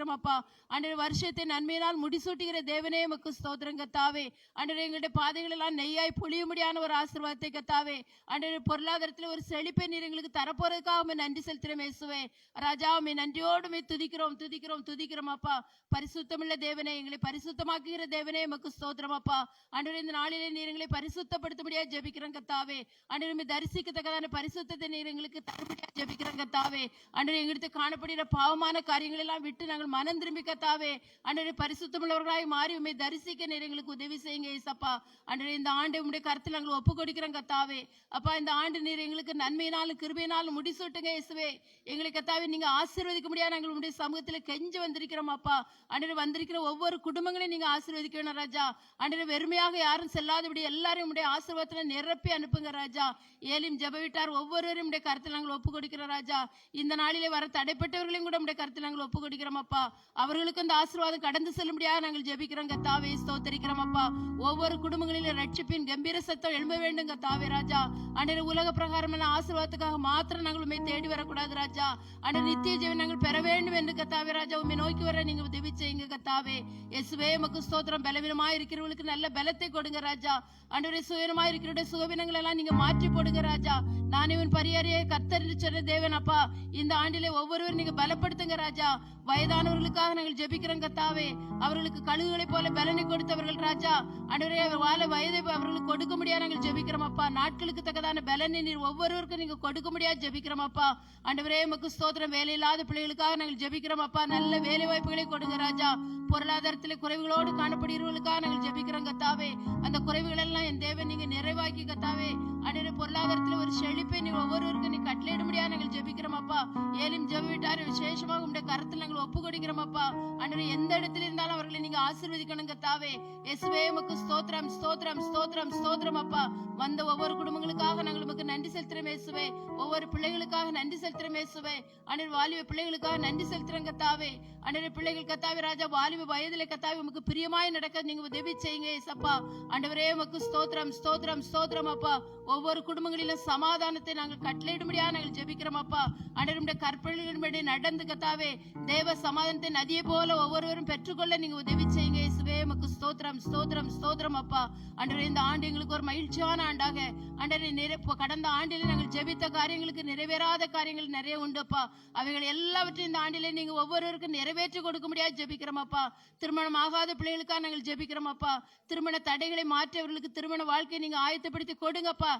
ஜெபிக்கிறோம் அப்பா. ஆண்டவரே, வருஷத்தை நன்மையினால் முடிசூட்டுகிற தேவனே உமக்கு ஸ்தோத்திரம் கர்த்தாவே. ஆண்டவரே, எங்களுடைய பாதைகள் எல்லாம் நெய்யாய் பொழியும்படியான ஒரு ஆசீர்வாதத்தை கர்த்தாவே. ஆண்டவரே, பொருளாதாரத்தில் ஒரு செழிப்பை நீர் எங்களுக்கு தரப்போறதுக்காக உம்மை நன்றி செலுத்துகிறோம் இயேசுவே. ராஜா, உம்மை நன்றியோடு உம்மை துதிக்கிறோம் துதிக்கிறோம் துதிக்கிறோம் அப்பா. பரிசுத்தமுள்ள தேவனே, எங்களை பரிசுத்தமாக்குகிற தேவனே உமக்கு ஸ்தோத்திரம் அப்பா. ஆண்டவரே, இந்த நாளிலே நீர் எங்களை பரிசுத்தப்படுத்தும்படியா ஜெபிக்கிறோம் கர்த்தாவே. ஆண்டவரே, உம்மை தரிசிக்கத்தக்கதான பரிசுத்தத்தை நீர் எங்களுக்கு தரும்படியா ஜெபிக்கிறோம் கர்த்தாவே. ஆண்டவரே, எங்களுக்கு காணப்படுகிற பாவமான காரியங்கள் எல்லாம் விட்டு நாங்கள் மனம் திரும்பி கர்த்தாவே, ஆண்டவரே, பரிசுத்தமுள்ளவர்களாய் மாறி உம்மை தரிசிக்க நீர் எங்களுக்கு உதவி செய்யுங்க இயேசப்பா. ஆண்டவரே, இந்த ஆண்டு உம்முடைய கருத்தில் நாங்கள் ஒப்பு கொடுக்கிறோம் கர்த்தாவே. அப்பா, இந்த ஆண்டு நீர் எங்களுக்கு நன்மையினாலும் கிருபையினாலும் முடிசூட்டுங்க இயேசுவே. எங்களை கர்த்தாவே நீங்க ஆசீர்வதிக்க முடியாது நாங்கள் உம்முடைய சமூகத்தில் கெஞ்சி வந்திருக்கிறோம் அப்பா. ஆண்டவரே, வந்திருக்கிற ஒவ்வொரு குடும்பங்களையும் நீங்க ஆசீர்வதிக்கணும் ராஜா. ஆண்டவரே, வெறுமையாக யாரும் செல்லாதபடி எல்லாரும் உம்முடைய ஆசீர்வாதத்துல நிரப்பி அனுப்புங்க ராஜா. ஏலிம் ஜெப வீட்டார் ஒவ்வொருவரும் உம்முடைய கருத்தில் நாங்கள் ஒப்பு கொடுக்கிறோம் ராஜா. இந்த நாளிலே வர தடைப்பட்டவர்களையும் கூட உம்முடைய கருத்தில் நாங்கள் ஒப்பு கொடுக்கிறோம் அப்பா. அவர்களுக்கு அந்த ஆசீர்வாதம் கடந்து செல்லும்படியாக நாங்கள் ஜெபிக்கிறோம் கர்த்தாவே. ஸ்தோத்திரிக்கிறோம் அப்பா. ஒவ்வொரு குடும்பங்களிலும் ரட்சிப்பின் கம்பீர சத்தம் எழும்ப வேண்டும் கர்த்தாவே ராஜா. ஆண்டவரே, உலக பிரகாரமான ஆசீர்வாதத்துக்காக மாத்திரம் நாங்கள் உம்மை தேடி வரக்கூடாது ராஜா. ஆண்டவரே, நித்திய ஜீவன் நாங்கள் பெற வேண்டும் என்று கர்த்தாவே ராஜா உம்மை நோக்கி வர நீங்க உதவி செய்யுங்க கர்த்தாவே. இயேசுவே உமக்கு ஸ்தோத்திரம். பலவீனமாய் இருக்கிறவங்களுக்கு நல்ல பலத்தை கொடுங்க ராஜா. ஆண்டவரே, சுயமாய் இருக்கிற சுகவீனங்கள் எல்லாம் நீங்க மாற்றி போடுங்க ராஜா. நான் இவன் பரியாரியை கர்த்தர் சொன்ன தேவன் அப்பா. இந்த ஆண்டிலே ஒவ்வொருவரும் நீங்க பலப்படுத்துங்க ராஜா. வயதானவர்களுக்காக நாங்கள் ஜெபிக்கிறோம் கர்த்தாவே. அவர்களுக்கு கழுகுகளை போல பலனை கொடுத்தவர்கள் ராஜா. ஆண்டவரே, வாழ வயதை அவர்களுக்கு கொடுக்க முடியாது நாங்கள் ஜெபிக்கிறோம் அப்பா. நாட்களுக்கு தக்கதான பலனை நீர் ஒவ்வொருவருக்கும் நீங்க கொடுக்க முடியாது ஜெபிக்கிறோம் அப்பா. ஆண்டவரே, உமக்கு ஸ்தோத்திரம். வேலை இல்லாத பிள்ளைகளுக்காக நாங்கள் ஜெபிக்கிறோம் அப்பா. நல்ல வேலை வாய்ப்புகளை கொடுங்க ராஜா. பொருளாதாரத்திலே குறைவுகளோடு காணப்படுகிறவர்களுக்காக நாங்கள் ஜெபிக்கிறோம் கர்த்தாவே. அந்த குறைவுகள் எல்லாம் என் தேவன் நீங்க நிறைவாக்கி கர்த்தாவே. ஆண்டவரே, பொருளாதாரத்துல ஒரு செழிப்பை நீ ஒவ்வொருவருக்கும் நீ கட்டளையிட முடியாது நாங்கள் ஜெபிக்கிறோம் அப்பா. ஏலிம் ஜெப வீட்டார் விசேஷமாக உங்களுடைய கருத்தில் நாங்கள் ஒப்பு கொடுக்கிறோம் அப்பா. ஆண்டவரே, எந்த இடத்துல இருந்தாலும் அவர்களை நீங்க ஆசீர்வதிக்கணும் கர்த்தாவே. இயேசுவே உமக்கு ஸ்தோத்திரம் ஸ்தோத்திரம் ஸ்தோத்திரம் ஸ்தோத்திரம் அப்பா. வந்த ஒவ்வொரு குடும்பங்களுக்காக நாங்கள் உமக்கு நன்றி செலுத்துறோம் இயேசுவே. ஒவ்வொரு பிள்ளைகளுக்காக நன்றி செலுத்துறோம் இயேசுவே. ஆண்டவரே, வாலிப பிள்ளைகளுக்காக நன்றி செலுத்துறோம் கர்த்தாவே. ஆண்டவரே, பிள்ளைகள் கர்த்தாவே ராஜா வாலிப வயதிலே கர்த்தாவே உமக்கு பிரியமாய் நடக்க நீங்க உதவி செய்யுங்க இயேசப்பா. ஆண்டவரே, உமக்கு ஸ்தோத்திரம் ஸ்தோத்திரம் ஸ்தோத்திரம் அப்பா. ஒவ்வொரு குடும்பங்களிலும் சமாதானத்தை நாங்கள் கட்டளையிடும்படியா நாங்கள் ஜெபிக்கிறோம் அப்பா. ஆண்டவருடைய கற்பனைகளின்படி நடந்து கர்த்தாவே தேவ சமாதானத்தை நதியை போல ஒவ்வொருவரும் பெற்றுக்கொள்ள நீங்க உதவி செய்யுங்க இயேசுவே. உமக்கு ஸ்தோத்திரம் ஸ்தோத்திரம் ஸ்தோத்திரம் அப்பா. ஆண்டவரே, இந்த ஆண்டு எங்களுக்கு ஒரு மகிழ்ச்சியான ஆண்டாக ஆண்டவரே, கடந்த ஆண்டிலே நாங்கள் ஜெபித்த காரியங்களுக்கு நிறைவேறாத காரியங்கள் நிறைய உண்டுப்பா. அவைகள் எல்லாவற்றையும் இந்த ஆண்டிலே நீங்க ஒவ்வொருவருக்கும் நிறைவேற்றி கொடுக்க முடியாது ஜெபிக்கிறோம் அப்பா. திருமணம் ஆகாத பிள்ளைகளுக்காக நாங்கள் ஜெபிக்கிறோம் அப்பா. திருமண தடைகளை மாற்றவர்களுக்கு திருமண வாழ்க்கையை நீங்க ஆயத்தப்படுத்தி கொடுங்கப்பா.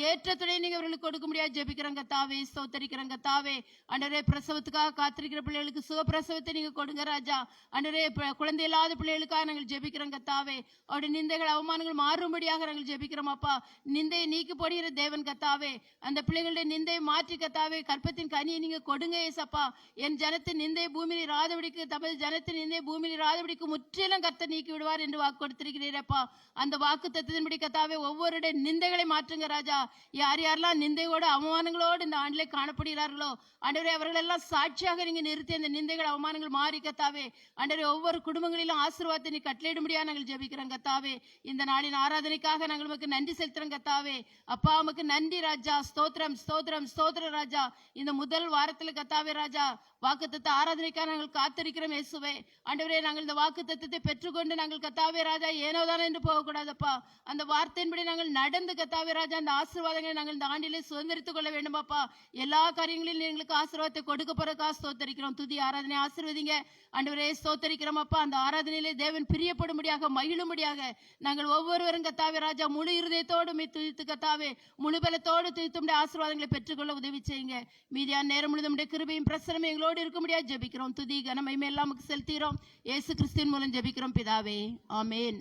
ஏற்ற துணை நீங்க அவர்களுக்கு கொடுக்க முடியாது ஜெபிக்கிறோங்க தாவே. ஸ்தோத்தரிக்கிறோங்க தாவே. ஆண்டவரே, பிரசவத்துக்காக காத்திருக்கிற பிள்ளைகளுக்கு சுகப்பிரசவத்தை நீங்க கொடுங்க ராஜா. ஆண்டவரே, குழந்தை இல்லாத பிள்ளைகளுக்காக நாங்கள் ஜெபிக்கிறோங்க தாவே. அவருடைய நிந்தைகள் அவமானங்கள் மாறும்படியாக நாங்கள் ஜெபிக்கிறோம் அப்பா. நிந்தையை நீக்கி போடுகிற தேவன் கத்தாவே. அந்த பிள்ளைகளுடைய நிந்தையை மாற்றி கத்தாவே கற்பத்தின் கனியை நீங்க கொடுங்க ஏசப்பா. என் ஜனத்தின் நிந்தையை பூமியில் ராதபடிக்கு, தமது ஜனத்தின் நிந்தையை பூமியில் ராதபடிக்கு முற்றிலும் கர்த்தர் நீக்கி விடுவார் என்று வாக்கு கொடுத்திருக்கிறீரப்பா. அந்த வாக்கு தத்துவத்தின்படி கத்தாவே ஒவ்வொருடைய நிந்தைகளை மாற்றுங்க ராஜா. யார் யாரெல்லாம் நிந்தையோடு அவமானங்களோடு இந்த ஆண்டிலே காணப்படுகிறார்களோ ஆண்டவரே, அவர்கள் எல்லாம் சாட்சியாக நீங்க நிறுத்தி அந்த நிந்தைகள் அவமானங்கள் மாறி கத்தாவே. ஆண்டவரே, ஒவ்வொரு குடும்பங்களிலும் ஆசீர்வாதத்தை நீ கட்டளையிடும்படியா நாங்கள் ஜெபிக்கிறோம் கத்தாவே. இந்த நாளின் ஆராதனைக்காக நாங்கள் உமக்கு நன்றி செலுத்துறோம் கத்தாவே. அப்பா, உமக்கு நன்றி ராஜா. ஸ்தோத்திரம் ஸ்தோத்திரம் ஸ்தோத்திரம் ராஜா. இந்த முதல் வாரத்தில் கத்தாவே ராஜா வாக்குத்தத்த ஆராதனைக்காக நாங்கள் காத்திருக்கிறோம் இயேசுவே. ஆண்டவரே, நாங்கள் இந்த வாக்குத்தத்தத்தை பெற்றுக்கொண்டு நாங்கள் கத்தாவே ராஜா ஏனோதான் என்று போகக்கூடாதப்பா. அந்த வார்த்தையின்படி நாங்கள் நடந்து கத்தாவே ராஜா அந்த ஆசீர்வாதங்களை நாங்கள் இந்த ஆண்டிலே சுதந்திரித்துக் கொள்ள வேண்டுமாப்பா. எல்லா காரியங்களிலும் எங்களுக்கு ஆசீர்வாதத்தை கொடுக்க போறதுக்காக ஸ்தோத்தரிக்கிறோம். துதி ஆராதனை ஆசீர்வதிங்க ஆண்டவரே. ஸ்தோத்தரிக்கிறோம் அப்பா. அந்த ஆராதனையிலே தேவன் பிரியப்படும்படியாக மகிழும்படியாக நாங்கள் ஒவ்வொருவரும் கத்தாவே ராஜா முழு இருதயத்தோடு துதித்து கத்தாவே முழு பலத்தோடு துதித்து ஆசீர்வாதங்களை பெற்றுக்கொள்ள உதவி செய்யுங்க. மீதியான நேரம் முழுதும் கிருபையும் பிரசனமும் எங்களோடு இருக்க முடியாது ஜெபிக்கிறோம். துதி கனமை எல்லாம் செலுத்துகிறோம். இயேசு கிறிஸ்துவின் மூலம் ஜெபிக்கிறோம் பிதாவே, ஆமென்.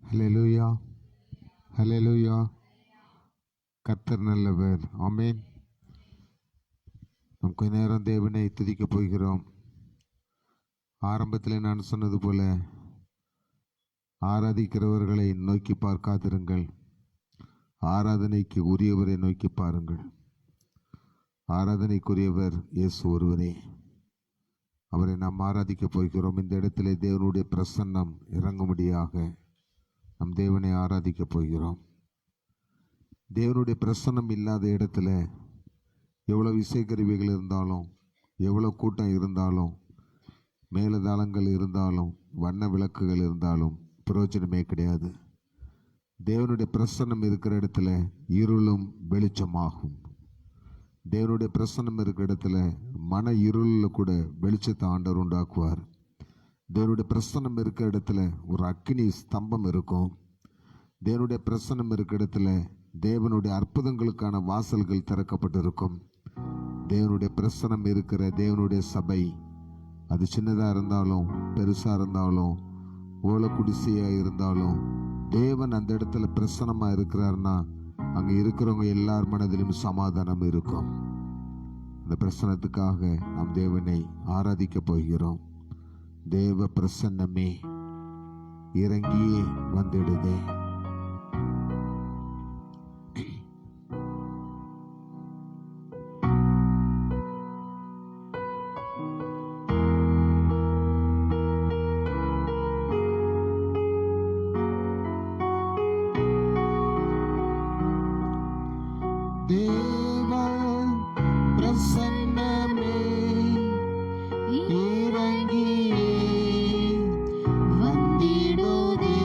ஹல்லேலூயா, ஹல்லேலூயா. கர்த்தர் நல்லவர், ஆமென். நாம் கொஞ்ச நேரம் தேவனை துதிக்கப் போகிறோம். ஆரம்பத்தில் நான் சொன்னது போல ஆராதிக்கிறவர்களை நோக்கி பார்க்காதிருங்கள், ஆராதனைக்கு உரியவரை நோக்கி பாருங்கள். ஆராதனைக்குரியவர் இயேசு ஒருவரே. அவரை நாம் ஆராதிக்கப் போகிறோம். இந்த இடத்திலே தேவனுடைய பிரசன்னம் இறங்கும்படியாக நம் தேவனை ஆராதிக்கப் போகிறோம். தேவனுடைய பிரசன்னம் இல்லாத இடத்துல எவ்வளோ இசைக்கருவிகள் இருந்தாலும், எவ்வளோ கூட்டம் இருந்தாலும், மேலதாளங்கள் இருந்தாலும், வண்ண விளக்குகள் இருந்தாலும் பிரயோஜனமே கிடையாது. தேவனுடைய பிரசன்னம் இருக்கிற இடத்துல இருளும் வெளிச்சமாகும். தேவனுடைய பிரசன்னம் இருக்கிற இடத்துல மன இருளில் கூட வெளிச்சத்தை ஆண்டவர் உண்டாக்குவார். தேவனுடைய பிரசன்னம் இருக்கிற இடத்துல ஒரு அக்கினி ஸ்தம்பம் இருக்கும். தேவனுடைய பிரசன்னம் இருக்கிற இடத்துல தேவனுடைய அற்புதங்களுக்கான வாசல்கள் திறக்கப்பட்டிருக்கும். தேவனுடைய பிரசன்னம் இருக்கிற தேவனுடைய சபை, அது சின்னதாக இருந்தாலும் பெருசாக இருந்தாலும் ஓலை குடிசையாக இருந்தாலும், தேவன் அந்த இடத்துல பிரசன்னமாக இருக்கிறாருன்னா அங்கே இருக்கிறவங்க எல்லார் மனதிலும் சமாதானம் இருக்கும். அந்த பிரசன்னத்துக்காக நாம் தேவனை ஆராதிக்க போகிறோம். தேவ பிரசன்னமே இறங்கியே வந்துடுதே. தேவ பிரசன்னமே இறங்கியே வந்திடுதே.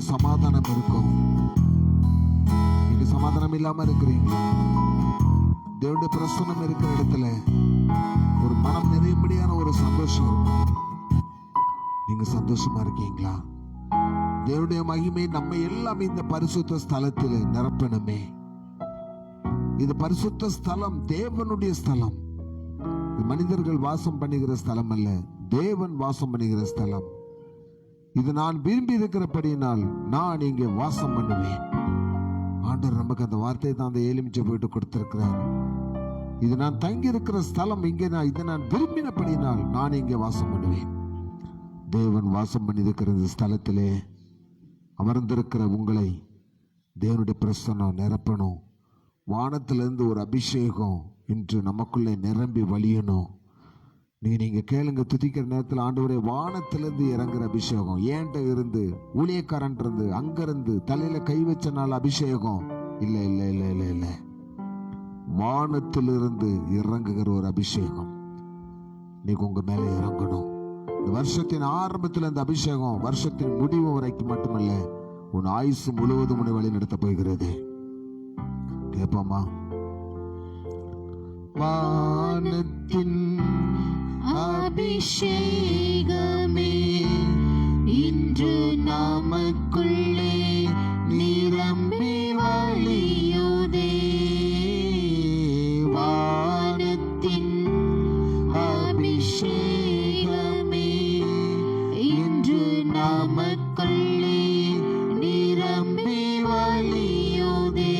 சமாதானம் இருக்கும். நீங்க சமாதானம் இல்லாம இருக்கிறீங்க, தேவனுடைய பிரசன்னம் இருக்கிற இடத்துல ஒரு மனம் நிறையும்படியான ஒரு சந்தோஷம் இருக்கும். நீங்க சந்தோஷமா இருக்கீங்களா? தேவனுடைய மகிமை நம்ம எல்லாமே இந்த பரிசுத்த ஸ்தலத்தில் நிரப்பணுமே. இது பரிசுத்த ஸ்தலம், தேவனுடைய ஸ்தலம். மனிதர்கள் வாசம் பண்ணுகிற ஸ்தலம் அல்ல, தேவன் வாசம் பண்ணுகிற ஸ்தலம். இது நான் விரும்பி இருக்கிறபடியினால் நான் இங்கே வாசம் பண்ணுவேன். ஆண்டவர் நமக்கு அந்த வார்த்தை தான் அந்த எலுமிச்சை போயிட்டு கொடுத்திருக்கிறார். இது நான் தங்கி இருக்கிற ஸ்தலம், இங்கே இதை நான் விரும்பினபடியினால் நான் இங்கே வாசம் பண்ணுவேன். தேவன் வாசம் பண்ணியிருக்கிற இந்த ஸ்தலத்திலே அமர்ந்திருக்கிற உங்களை தேவனுடைய பிரசன்னம் நிரப்பணும். வானத்திலிருந்து ஒரு அபிஷேகம் இன்று நமக்குள்ளே நிரம்பி வழியணும். நீங்க கேளுங்க, துதிக்கிற நேரத்தில் ஆண்டவரே வானத்திலிருந்து இறங்குற அபிஷேகம், ஏன்ட்ட இருந்து ஊழியக்காரன் இருந்து அங்கிருந்து தலையில கை வச்ச நாள் அபிஷேகம் இல்ல இல்ல இல்ல இல்ல இல்ல, வானத்திலிருந்து இறங்குகிற ஒரு அபிஷேகம் நீங்க உங்க மேல இறங்கணும். இந்த வருஷத்தின் ஆரம்பத்தில் இந்த அபிஷேகம் வருஷத்தின் முடிவு வரைக்கும் மட்டுமல்ல, உன் ஆயுசு முழுவதும் உன்னை வழி நடத்த போகிறது. கேட்போமா? வானத்தின் அபிஷேகமே இன்று நமக்குள்ளே நிரம்பி வழியுதே. வானத்தின் அபிஷேகமே இன்று நமக்குள்ளே நிரம்பி வழியுதே.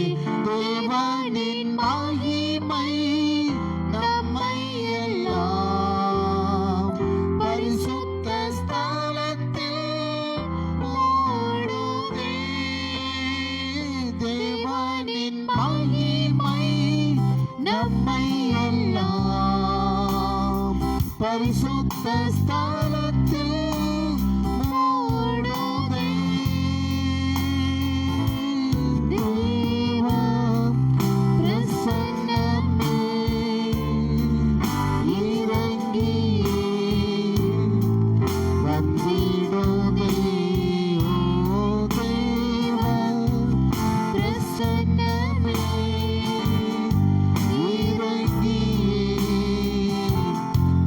தேவனின் மகிமை நம்மை எல்லாம் பரிசுத்த ஸ்தலத்தில் மூடுதே. தேவனின் மகிமை நம்மை எல்லாம் பரிசுத்த ஸ்தலத்தில் மூடுதே. தேவ பிரசன்னமே இறங்கி வந்திடுதே. ஓ தேவ பிரசன்னமே இறங்கி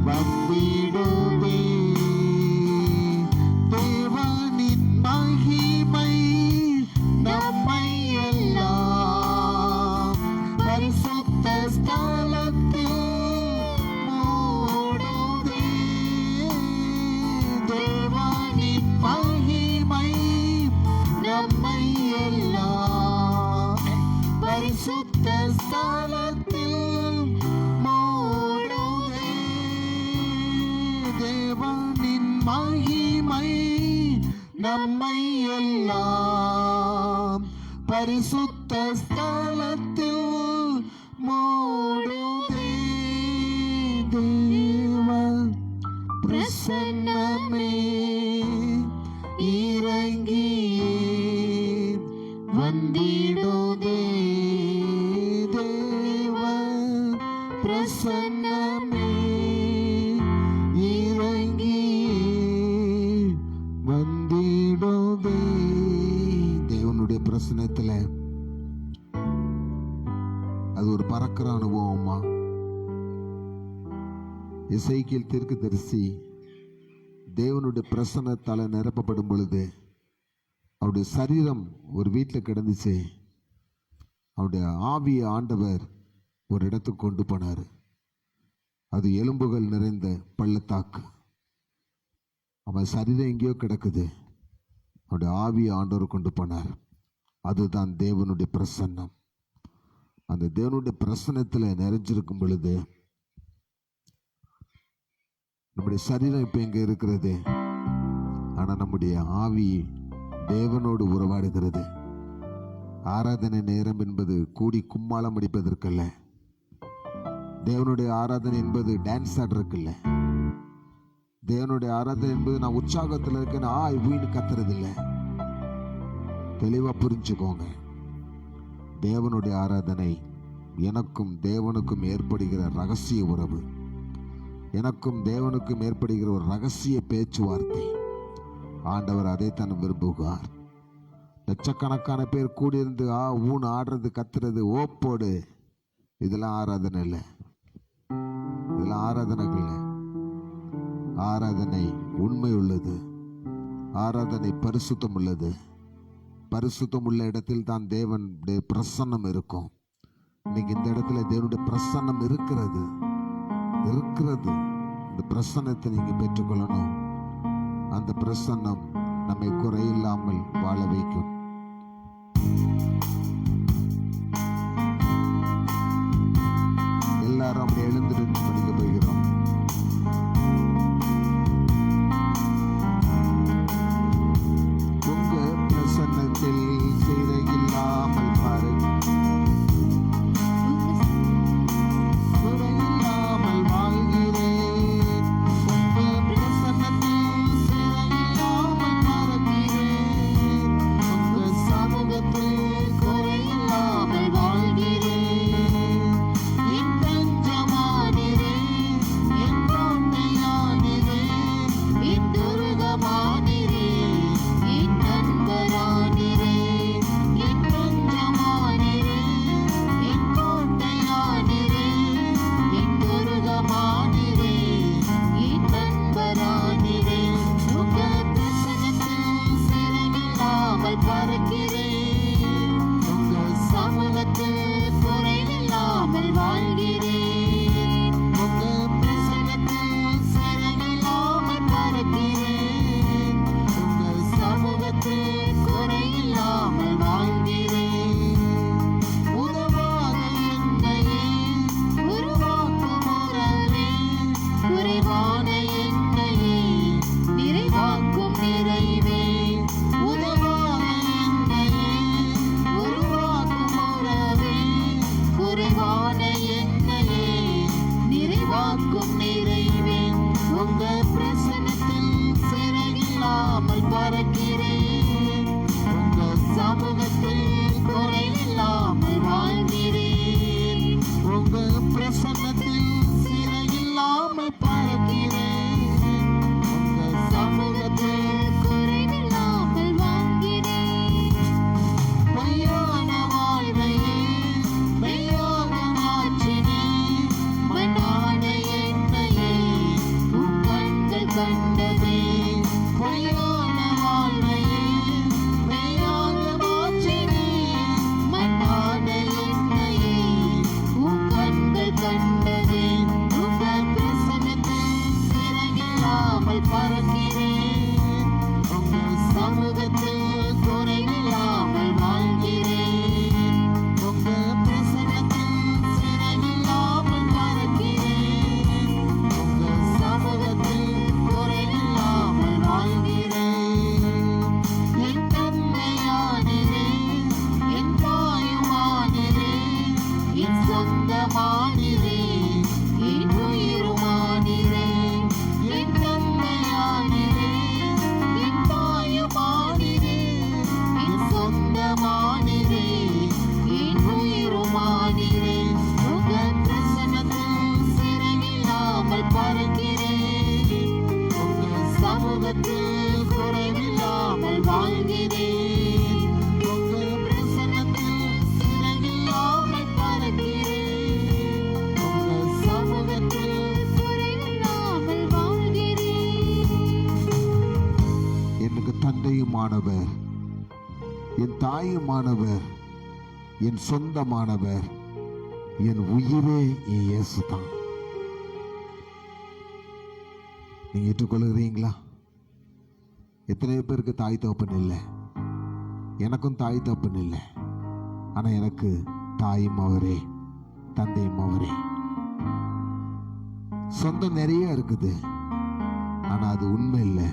வந்திடுதே. தேவனின் மகிமை நம்மை எல்லாம் பரிசுத்த ஸ்தலத்தில் மூடுதே. தேவனின் மகிமை நம்மை எல்லாம் பரிசுத்த பரிசுத்த ஸ்தலத்தில் மூடுதே. தேவனின் மகிமை நம்மை எல்லாம் பரிசுத்த ஸ்தலத்தில் மூடுதே. தேவ பிரசன்னமே இறங்கியே வந்திடுதே. தேவ பிரசன்னமே இறங்கியே வந்திடுதே. தேவனுடைய பிரசனத்துல அது ஒரு பறக்கிற அனுபவமா. எசேக்கியேல் தீர்க்கதரிசி தேவனுடைய பிரசன்னத்தால நிரப்பப்படும் பொழுது அவருடைய சரீரம் ஒரு வீட்டில் கிடந்துச்சு. அவருடைய ஆவியை ஆண்டவர் ஒரு இடத்துக்கு கொண்டு போனார். அது எலும்புகள் நிறைந்த பள்ளத்தாக்கு. அவன் சரீரம் எங்கேயோ கிடக்குது. அவருடைய ஆவியை ஆண்டவர் கொண்டு போனார். அதுதான் தேவனுடைய பிரசன்னம். அந்த தேவனுடைய பிரசன்னத்தில் நிறைஞ்சிருக்கும் பொழுது நம்முடைய சரீரம் இப்போ எங்கே இருக்கிறது, ஆனால் நம்முடைய ஆவி தேவனோடு உறவாடுகிறது. ஆராதனை நேரம் என்பது கூடி கும்மாளம் அடிப்பதற்கல்ல. தேவனுடைய ஆராதனை என்பது டான்ஸ் ஆடுறதுக்கல்ல. தேவனுடைய ஆராதனை என்பது நான் உற்சாகத்தில் இருக்கேன்னு வீணு கத்துறது இல்லை. தெளிவாக புரிஞ்சுக்கோங்க. தேவனுடைய ஆராதனை எனக்கும் தேவனுக்கும் ஏற்படுகிற ரகசிய உறவு, எனக்கும் தேவனுக்கும் ஏற்படுகிற ஒரு ரகசிய பேச்சுவார்த்தை. ஆண்டவர் அதைத்தான் விரும்புகிறார். லட்சக்கணக்கான பேர் கூடியிருந்து ஊன் ஆடுறது, கத்துறது, ஓப்போடு, இதெல்லாம் ஆராதனை இல்லை. இதெல்லாம் ஆராதனைகள் இல்லை. ஆராதனை உண்மை உள்ளது. ஆராதனை பரிசுத்தம் உள்ளது. பரிசுத்தம் உள்ள இடத்தில் தான் தேவனுடைய பிரசன்னம் இருக்கும். இன்னைக்கு இந்த இடத்துல தேவனுடைய பிரசன்னம் இருக்கிறது. இந்த பிரசன்னத்தை நீங்க பெற்றுக்கொள்ளணும். அந்த பிரசன்னம் நம்மை குறையில்லாமல் வாழ வைக்கும். எல்லாரும் அப்படி எழுந்திருந்து படிக்க போகிறோம். உங்க பிரசன்னத்தில் சிறையில்லாமல் பாருங்க. குறையில்லாமல் வாழ்கிறேன். உங்க பிரசன்னத்தில் சிறையில்லாமல் பறக்கிறேன். உங்க சமூகத்தில் குறையில்லாமல் வாழ்கிறேன். என் தஞ்சமானீரே, என் கோட்டையானீரே, என் துருகமானீரே, என் நண்பரானீரே. என் தஞ்சமானீரே, என் கோட்டையானீரே, என் துருகமானீரே, என் நண்பரானீரே. உங்க பிரசன்னத்தில் சிறையில்லாமல் பறக்கிறேன். உங்க சமூகத்தில் குறைவில்லாமல் வாழ்கிறேன். உங்க பிரசன்னத்தில் சிறையில்லாமல் பறக்கிறேன். உங்க சமூகத்தில் குறையில்லாமல் வாழ்கிறேன். உதவாத என்னையே உருவாக்கும் உறவே, குறைவான என்னையே நிறைவாக்கும் நிறைவே. உதவாத என்னையே உருவாக்கும் உறவே, குறைவான என்னையே நிறைவாக்கும் நிறைவே. உங்க பிரசன்னத்தில் சிறையில்லாமல் பறக்கிறேன். உங்க சமூகத்தில் குறைவில்லாமல் வாழ்கிறேன். உங்க பிரசன்னத்தில் சிறையில்லாமல் பறக்கிறேன். உங்க சமூகத்தில் குறைவில்லாமல் வாழ்கிறேன். பொய்யான வாழ்வையே மெய்யாக மாற்றினே. மண்ணான என்னையே உம் கண்கள் கண்டதே. பொய்யான வாழ்வை சொந்தமானீரே, என் உயிருமானீரே, என் தந்தையானீரே, என் தாயுமானீரே, என் சொந்தமானீரே, என் உயிருமானீரே. உங்க பிரசன்னத்தில் சிறகில்லாமல் பறக்கிறேன், உங்க சமூகத்தில் குறைவில்லாமல் வாழ்கிறேன். உங்க பிரசன்னத்தில் சிறகில்லாமல் பறக்கிறேன், உங்க சமூகத்தில் குறைவில்லாமல் வாழ்கிறேன். எனக்கு தந்தையுமானவர், என் தாயுமானவர், என் சொந்தமானவர், என் உயிரே என் இயேசு தான். நீங்க ஏற்றுக்கொள்கிறீங்களா? எத்தனையோ பேருக்கு தாய் தகப்பன் இல்லை. எனக்கும் தாய் தகப்பன் இல்லை. ஆனா எனக்கு தாயும் அவரே, தந்தையும் அவரே. சொந்தம் நிறைய இருக்குது, ஆனா அது உண்மை இல்லை.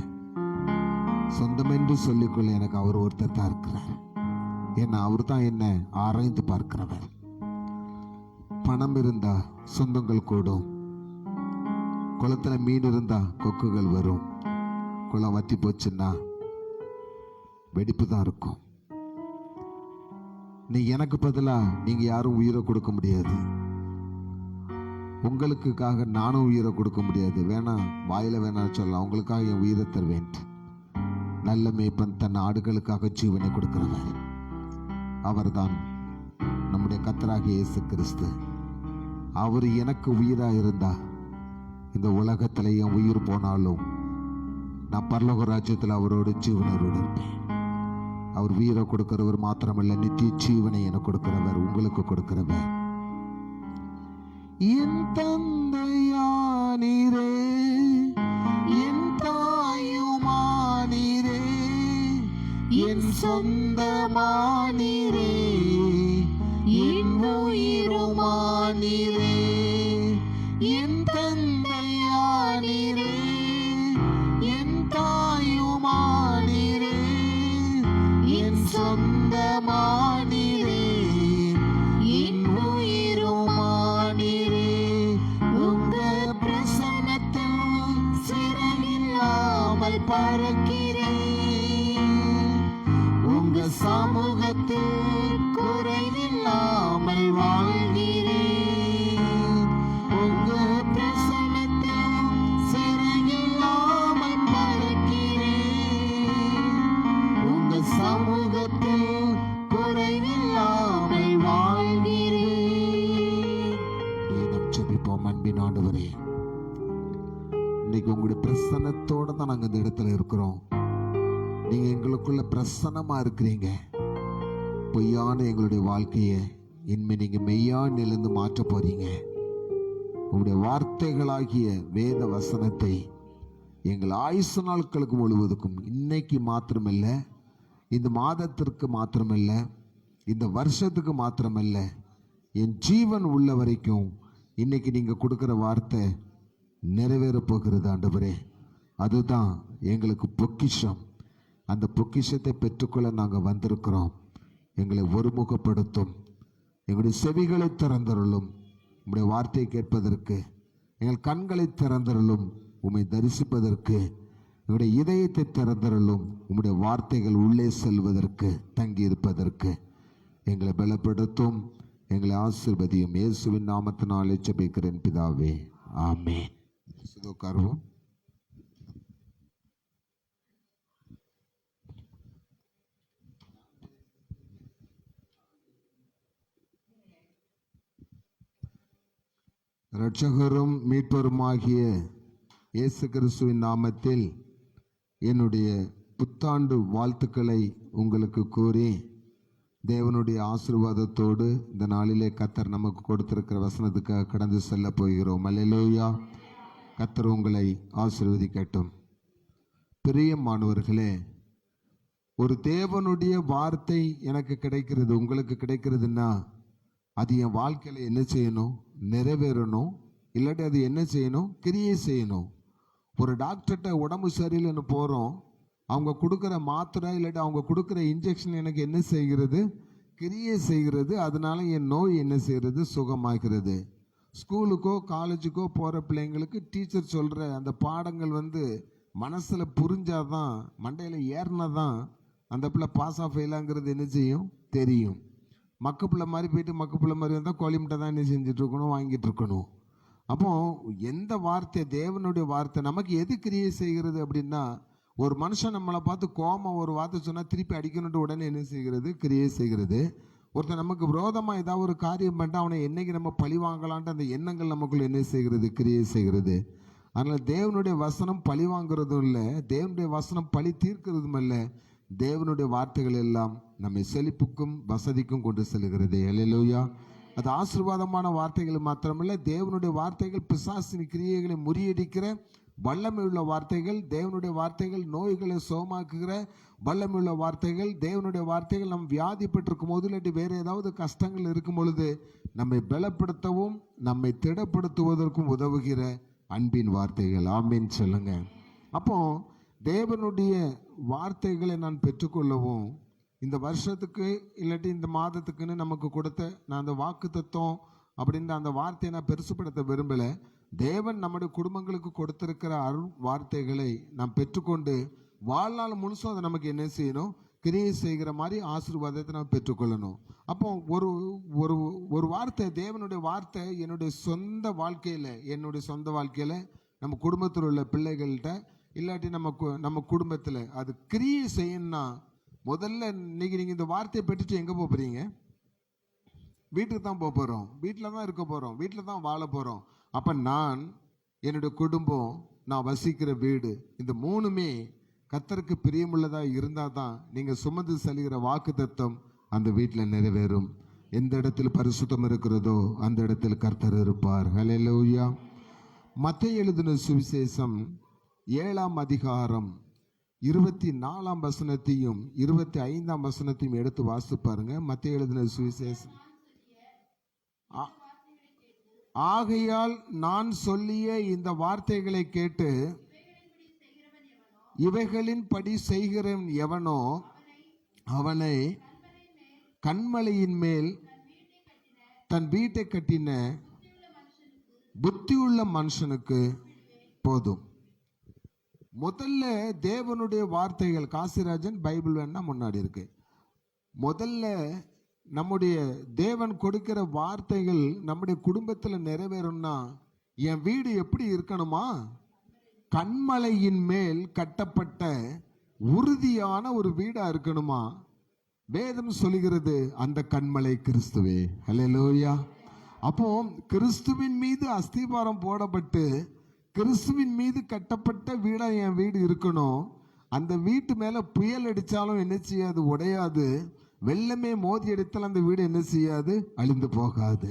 சொந்தம் என்று சொல்லிக்கொள்ள எனக்கு அவர் ஒருத்தர் தான் இருக்கிறார். ஏன்னா அவர் தான் என்ன ஆராய்ந்து பார்க்கிறவர். பணம் இருந்தா சொந்தங்கள் கூடும், குளத்துல மீன் இருந்தா கொக்குகள் வரும், குளம் வத்தி போச்சுன்னா வெடிப்பு தான் இருக்கும். நீ எனக்கு பதிலா நீங்க யாரும் உயிரை கொடுக்க முடியாது, உங்களுக்காக நானும் உயிரை கொடுக்க முடியாது. வேணா வாயில வேணாம் சொல்லலாம், உங்களுக்காக என் உயிரை தருவேன். நல்ல மேய்ப்பன் தன் ஆடுகளுக்காக ஜீவனை கொடுக்கிறவர் அவர்தான் நம்முடைய கர்த்தராகிய இயேசு கிறிஸ்து. அவர் எனக்கு உயிரா இருந்தா இந்த உலகத்துல என் உயிர் போனாலும் நான் பரலோக ராஜ்யத்தில் அவரோடு ஜீவனரோடு இருப்பேன். அவர் உயிரை கொடுக்கிறவர் மாத்திரமல்ல, நித்திய ஜீவனை எனக்கு கொடுக்கிறவர், உங்களுக்கு கொடுக்கிறவர். என் தந்தையானீரே, என் தாயுமானீரே, என் சொந்தமானீரே, என் உயிருமானீரே, என் தந்தையானீரே, என் தாயுமானீரே, என் சொந்தமானீரே, என் உயிருமானீரே. உங்க பிரசன்னத்தில் சிறகில்லாமல் பறக்கிறேன், உங்க சமூகத்தில் குறைவில்லாமல் வாழ்கிறேன். உங்க பிரசன்னத்தில் சிறகில்லாமல் பறக்கிறேன், உங்க சமூகத்தில் குறைவில்லாமல் வாழ்கிறேன். நாம் ஜெபிப்போம். அன்பின் ஆண்டவரே, இன்னைக்கு உங்களுடைய பிரசன்னத்தோட தான் நாங்கள் இந்த இடத்துல இருக்கிறோம். நீங்க எங்களுக்குள்ள பிரசன்னமா இருக்கிறீங்க. பொய்யான எங்களுடைய வாழ்க்கையை இனிமே நீங்க மெய்யான நிலைந்து மாற்ற போறீங்க. உங்களுடைய வார்த்தைகளாகிய வேத வசனத்தை எங்கள் ஆயுசு நாட்களுக்கு முழுவதுக்கும், இன்னைக்கு மாத்திரமல்ல, இந்த மாதத்திற்கு மாத்திரமல்ல, இந்த வருஷத்துக்கு மாத்திரமல்ல, என் ஜீவன் உள்ள வரைக்கும் இன்னைக்கு நீங்க கொடுக்கிற வார்த்தை நிறைவேற போகிறது ஆண்டவரே. அதுதான் எங்களுக்கு பொக்கிஷம். அந்த பொக்கிஷத்தை பெற்றுக்கொள்ள நாங்கள் வந்திருக்கிறோம். எங்களை ஒருமுகப்படுத்தும், எங்களுடைய செவிகளை திறந்தருளும், உம்முடைய வார்த்தையை கேட்பதற்கு எங்கள் கண்களை திறந்தருளும், உம்மை தரிசிப்பதற்கு எங்களுடைய இதயத்தை திறந்தருளும், உம்முடைய வார்த்தைகள் உள்ளே செல்வதற்கு தங்கியிருப்பதற்கு எங்களை பலப்படுத்தும், எங்களை ஆசீர்வதியும். இயேசுவின் நாமத்தினாலே ஜெபிக்கிறேன் பிதாவே, ஆமென். உட்காருவோம். இரட்சகரும் மீட்பருமாகிய இயேசு கிறிஸ்துவின் நாமத்தில் என்னுடைய புத்தாண்டு வாழ்த்துக்களை உங்களுக்கு கூறி, தேவனுடைய ஆசீர்வாதத்தோடு இந்த நாளிலே கர்த்தர் நமக்கு கொடுத்திருக்கிற வசனத்துக்காக கடந்து செல்ல போகிறோம். அல்லேலூயா. கர்த்தர் உங்களை ஆசீர்வதிக்கட்டும். பிரியமானவர்களே, ஒரு தேவனுடைய வார்த்தை எனக்கு கிடைக்கிறது, உங்களுக்கு கிடைக்கிறதுன்னா அது என் வாழ்க்கையில் என்ன செய்யணும்? நிறைவேறணும். இல்லாட்டி அது என்ன செய்யணும்? கிரியை செய்யணும். ஒரு டாக்டர்கிட்ட உடம்பு சரியில்லைன்னு போகிறோம், அவங்க கொடுக்குற மாத்திரை இல்லாட்டி அவங்க கொடுக்குற இன்ஜெக்ஷன் எனக்கு என்ன செய்கிறது? கிரியை செய்கிறது, அதனால என் நோய் என்ன செய்கிறது, சுகமாகிறது. ஸ்கூலுக்கோ காலேஜுக்கோ போகிற பிள்ளைங்களுக்கு டீச்சர் சொல்கிற அந்த பாடங்கள் மனசில் புரிஞ்சாதான், மண்டையில் ஏறினாதான் அந்த பிள்ளை பாஸ் ஆஃப் ஃபெயிலாங்கிறது என்ன செய்யும், தெரியும். மக்கு பிள்ளை மாதிரி போயிட்டு மக்கு பிள்ளை மாதிரி வந்தால் கோழி முட்டை தான் என்ன செஞ்சுட்டு இருக்கணும், வாங்கிட்டு இருக்கணும். அப்போ எந்த வார்த்தை, தேவனுடைய வார்த்தை நமக்கு எது கிரியை செய்கிறது அப்படின்னா, ஒரு மனுஷன் நம்மளை பார்த்து கோபம் ஒரு வார்த்தை சொன்னால் திருப்பி அடிக்கணுன்ட்டு உடனே என்ன செய்கிறது, கிரியை செய்கிறது. ஒருத்தர் நமக்கு விரோதமாக ஏதாவது ஒரு காரியம் பண்ணிட்டு அவனை என்னைக்கு நம்ம பழி வாங்கலான்ட்டு அந்த எண்ணங்கள் நமக்குள்ள என்ன செய்கிறது, கிரியை செய்கிறது. அதனால் தேவனுடைய வசனம் பழி வாங்குறதும் இல்லை, தேவனுடைய வசனம் பழி தீர்க்கிறதும் இல்லை. தேவனுடைய வார்த்தைகள் எல்லாம் நம்மை செழிப்புக்கும் வசதிக்கும் கொண்டு செல்கிறது. அல்லேலூயா. அது ஆசீர்வாதமான வார்த்தைகள் மாத்திரமல்ல, தேவனுடைய வார்த்தைகள் பிசாசின் கிரியைகளை முறியடிக்கிற வல்லமையுள்ள வார்த்தைகள். தேவனுடைய வார்த்தைகள் நோய்களை சுகமாக்குகிற வல்லமையுள்ள வார்த்தைகள். தேவனுடைய வார்த்தைகள் நம் வியாதிப்பட்டிருக்கும் போது, இல்லாட்டி வேறு ஏதாவது கஷ்டங்கள் இருக்கும் பொழுது நம்மை பலப்படுத்தவும் நம்மை திடப்படுத்துவதற்கும் உதவுகிற அன்பின் வார்த்தைகள். ஆமீன் சொல்லுங்க. அப்போ தேவனுடைய வார்த்தைகளை நான் பெற்றுக்கொள்ளவும், இந்த வருஷத்துக்கு இல்லாட்டி இந்த மாதத்துக்குன்னு நமக்கு கொடுத்த நான் அந்த வாக்கு தத்துவம் அப்படின்ற அந்த வார்த்தையை நான் பெருசுப்படுத்த விரும்பலை. தேவன் நம்முடைய குடும்பங்களுக்கு கொடுத்திருக்கிற அருள் வார்த்தைகளை நாம் பெற்றுக்கொண்டு வாழ்நாள் முழுசும் அதை நமக்கு என்ன செய்யணும், கிரியை செய்கிற மாதிரி ஆசீர்வாதத்தை நாம் பெற்றுக்கொள்ளணும். அப்போ ஒரு வார்த்தை, தேவனுடைய வார்த்தை என்னுடைய சொந்த வாழ்க்கையில் நம்ம குடும்பத்தில் உள்ள பிள்ளைகள்கிட்ட இல்லாட்டி நம்ம குடும்பத்தில் அது கிரியை செய்யணும்னா, முதல்ல இன்னைக்கு நீங்கள் இந்த வார்த்தையை பெற்றுட்டு எங்கே போகிறீங்க? வீட்டுக்கு தான் போக போகிறோம், வீட்டில் தான் இருக்க போகிறோம், வீட்டில் தான் வாழ போகிறோம். அப்போ நான், என்னுடைய குடும்பம், நான் வசிக்கிற வீடு, இந்த மூணுமே கர்த்தருக்கு பிரியமுள்ளதாக இருந்தால் தான் நீங்கள் சுமந்து செல்கிற வாக்கு தத்தம் அந்த வீட்டில் நிறைவேறும். எந்த இடத்தில் பரிசுத்தம் இருக்கிறதோ அந்த இடத்தில் கர்த்தர் இருப்பார். ஹல்லேலூயா. மத்தேயு எழுதின சுவிசேஷம் 7ஆம் அதிகாரம் 24ஆம் வசனத்தையும் 25ஆம் வசனத்தையும் எடுத்து வாசித்து பாருங்க. மத்தேயு எழுதின சுவிசேஷம். ஆகையால் நான் சொல்லிய இந்த வார்த்தைகளை கேட்டு இவைகளின்படி செய்கிறவன் எவனோ அவனை கன்மலையின் மேல் தன் வீட்டை கட்டின புத்தியுள்ள மனுஷனுக்கு போதும். முதல்ல தேவனுடைய வார்த்தைகள், காசிராஜன் பைபிள் வேணா முன்னாடி இருக்கு. முதல்ல நம்முடைய தேவன் கொடுக்கிற வார்த்தைகள் நம்முடைய குடும்பத்தில் நிறைவேறும்னா, என் வீடு எப்படி இருக்கணுமா? கன்மலையின் மேல் கட்டப்பட்ட உறுதியான ஒரு வீடா இருக்கணுமா? வேதம் சொல்லுகிறது அந்த கன்மலை கிறிஸ்துவே. ஹல்லேலூயா. அப்போ கிறிஸ்துவின் மீது அஸ்திபாரம் போடப்பட்டு கிறிஸ்துவின் மீது கட்டப்பட்ட வீடா என் வீடு இருக்கணும். அந்த வீட்டு மேல புயல் அடிச்சாலும் என்ன செய்யாது, உடையாது. வெள்ளமே மோதி அடித்தாலும் அந்த வீடு என்ன செய்யாது, அழிந்து போகாது.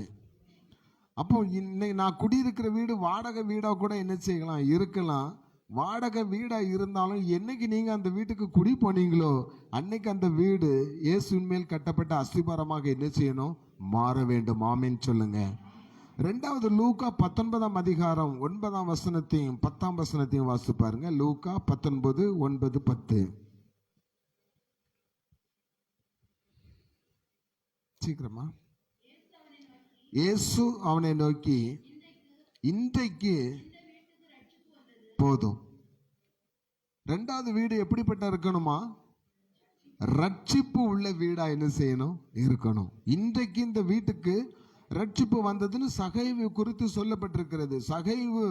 அப்போ இன்னைக்கு நான் குடியிருக்கிற வீடு வாடகை வீடா கூட என்ன செய்யலாம், இருக்கலாம். வாடகை வீடா இருந்தாலும் என்னைக்கு நீங்க அந்த வீட்டுக்கு குடி போனீங்களோ அன்னைக்கு அந்த வீடு இயேசுவின் மேல் கட்டப்பட்ட அஸ்திபாரமாக என்ன செய்யணும், மாற வேண்டும். ஆமென் சொல்லுங்க. ரெண்டாவது லூக்கா 19ஆம் அதிகாரம் 9ஆம் வசனத்தையும் 10ஆம் வசனத்தையும் வாசித்து பாருங்க. லூக்கா 19, 9, 10. சீக்கிரமா. இயேசு அவனை நோக்கி, இன்றைக்கு போதும். ரெண்டாவது வீடு எப்படிப்பட்ட இருக்கணுமா? ரட்சிப்பு உள்ள வீடா என்ன செய்யணும், இருக்கணும். இன்றைக்கு இந்த வீட்டுக்கு ரட்சிப்பு வந்ததுன்னு சகைவு குறித்து சொல்லப்பட்டிருக்கிறது. சகைவு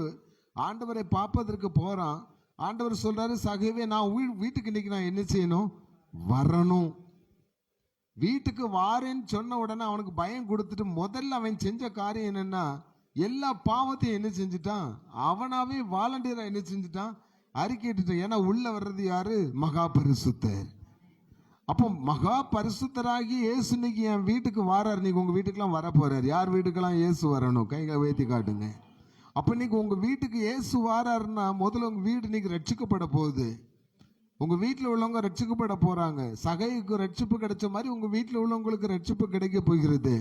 ஆண்டவரை பார்ப்பதற்கு போறான். ஆண்டவர் சொல்றாரு, சகைவே நான் வீட்டுக்கு இன்னைக்கு நான் என்ன செய்யணும், வரணும். வீட்டுக்கு வாரேன்னு சொன்ன உடனே அவனுக்கு பயம் கொடுத்துட்டு முதல்ல அவன் செஞ்ச காரியம் என்னன்னா, எல்லா பாவத்தையும் என்ன செஞ்சுட்டான், அவனாவே வாலண்டியரா என்ன செஞ்சுட்டான், அறிக்கையிட்டான். ஏன்னா உள்ள வர்றது யாரு, மகா பரிசுத்தர். அப்போ மகா பரிசுத்தராகி இயேசு இன்னைக்கு என் வீட்டுக்கு வாராரு. நீங்க உங்க வீட்டுக்கெல்லாம் வர போறாரு. யார் வீட்டுக்கெல்லாம் இயேசு வரணும், கைகளை உயர்த்தி காட்டுங்க. அப்ப இன்னைக்கு உங்க வீட்டுக்கு இயேசு வாராருன்னா முதல்ல உங்க வீடு இன்னைக்கு ரட்சிக்கப்பட போகுது. உங்க வீட்டில் உள்ளவங்க ரட்சிக்கப்பட போறாங்க. சகைக்கு ரட்சிப்பு கிடைச்ச மாதிரி உங்க வீட்டில் உள்ளவங்களுக்கு ரட்சிப்பு கிடைக்க போகிறது.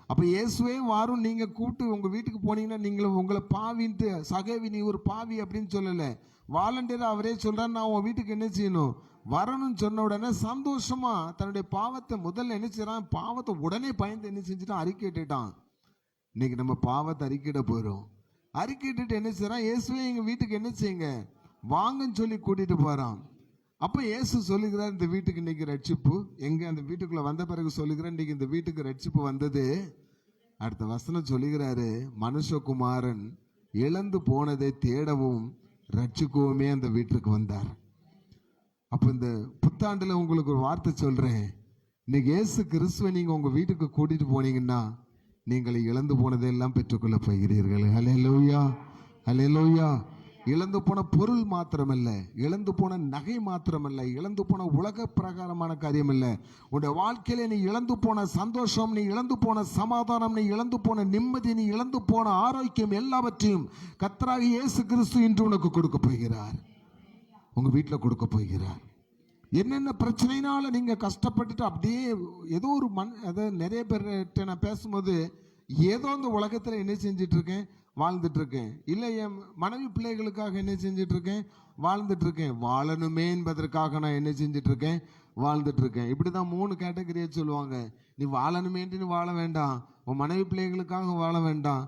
அப்ப இயேசுவே வாரும் நீங்க கூப்பிட்டு உங்க வீட்டுக்கு போனீங்கன்னா நீங்களும் உங்களை பாவின்ட்டு, சகைவி நீ ஒரு பாவி அப்படின்னு சொல்லல, வாலண்டியரா அவரே சொல்றாரு, நான் உன் வீட்டுக்கு என்ன செய்யணும், வரணும்னு சொன்ன உடனே சந்தோஷமா தன்னுடைய பாவத்தை முதல்ல என்ன செய்யறான், பாவத்தை உடனே பயந்து என்ன செஞ்சுட்டான், அறிக்கையிட்டான். இன்னைக்கு நம்ம பாவத்தை அறிக்கையிட போறோம். அறிக்கையிட்டு என்ன செய்யறான், இயேசுவே எங்க வீட்டுக்கு என்ன செய்யுங்க வாங்கன்னு சொல்லி கூட்டிட்டு போறான். அப்ப இயேசு சொல்லுகிறார், இந்த வீட்டுக்கு இன்னைக்கு ரட்சிப்பு. எங்க அந்த வீட்டுக்குள்ள வந்த பிறகு சொல்லுகிறார், இன்னைக்கு இந்த வீட்டுக்கு ரட்சிப்பு வந்தது. அடுத்த வசனம் சொல்லுகிறாரு, மனுஷகுமாரன் இழந்து போனதை தேடவும் ரட்சிக்கவுமே அந்த வீட்டுக்கு வந்தார். அப்ப இந்த புத்தாண்டுல உங்களுக்கு ஒரு வார்த்தை சொல்றேன். இன்னைக்கு இயேசு கிறிஸ்துவை நீங்க உங்க வீட்டுக்கு கூட்டிட்டு போனீங்கன்னா நீங்கள் இழந்து போனதையெல்லாம் பெற்றுக்கொள்ள போகிறீர்கள். ஹல்லேலூயா, ஹல்லேலூயா. இழந்து போன பொருள் மாத்திரமல்ல, இழந்து போன நகை மாத்திரமல்ல, இழந்து போன உலக பிரகாரமான காரியம் இல்ல. உன்னுடைய வாழ்க்கையில நீ இழந்து போன சந்தோஷம், நீ இழந்து போன சமாதானம், நீ இழந்து போன நிம்மதி, நீ இழந்து போன ஆரோக்கியம் எல்லாவற்றையும் கர்த்தராகிய இயேசு கிறிஸ்து இன்று உனக்கு கொடுக்க போகிறார். உங்க வீட்டில் கொடுக்க போகிறார். என்னென்ன பிரச்சனைனால நீங்க கஷ்டப்பட்டுட்டு அப்படியே ஏதோ ஒரு அதை நிறைய பேர்கிட்ட நான் பேசும்போது, ஏதோ இந்த உலகத்துல என்ன செஞ்சிட்டு இருக்கேன், வாழ்ந்துட்டு இருக்கேன். இல்லை என் மனைவி பிள்ளைகளுக்காக என்ன செஞ்சிட்டு இருக்கேன், வாழ்ந்துட்டு இருக்கேன். வாழணுமே என்பதற்காக நான் என்ன செஞ்சிட்டு இருக்கேன், வாழ்ந்துட்டு இருக்கேன். இப்படிதான் 3 கேட்டகரியை சொல்லுவாங்க. நீ வாழணுமேன்ட்டு நீ வாழ வேண்டாம், உன் மனைவி பிள்ளைகளுக்காக வாழ வேண்டாம்,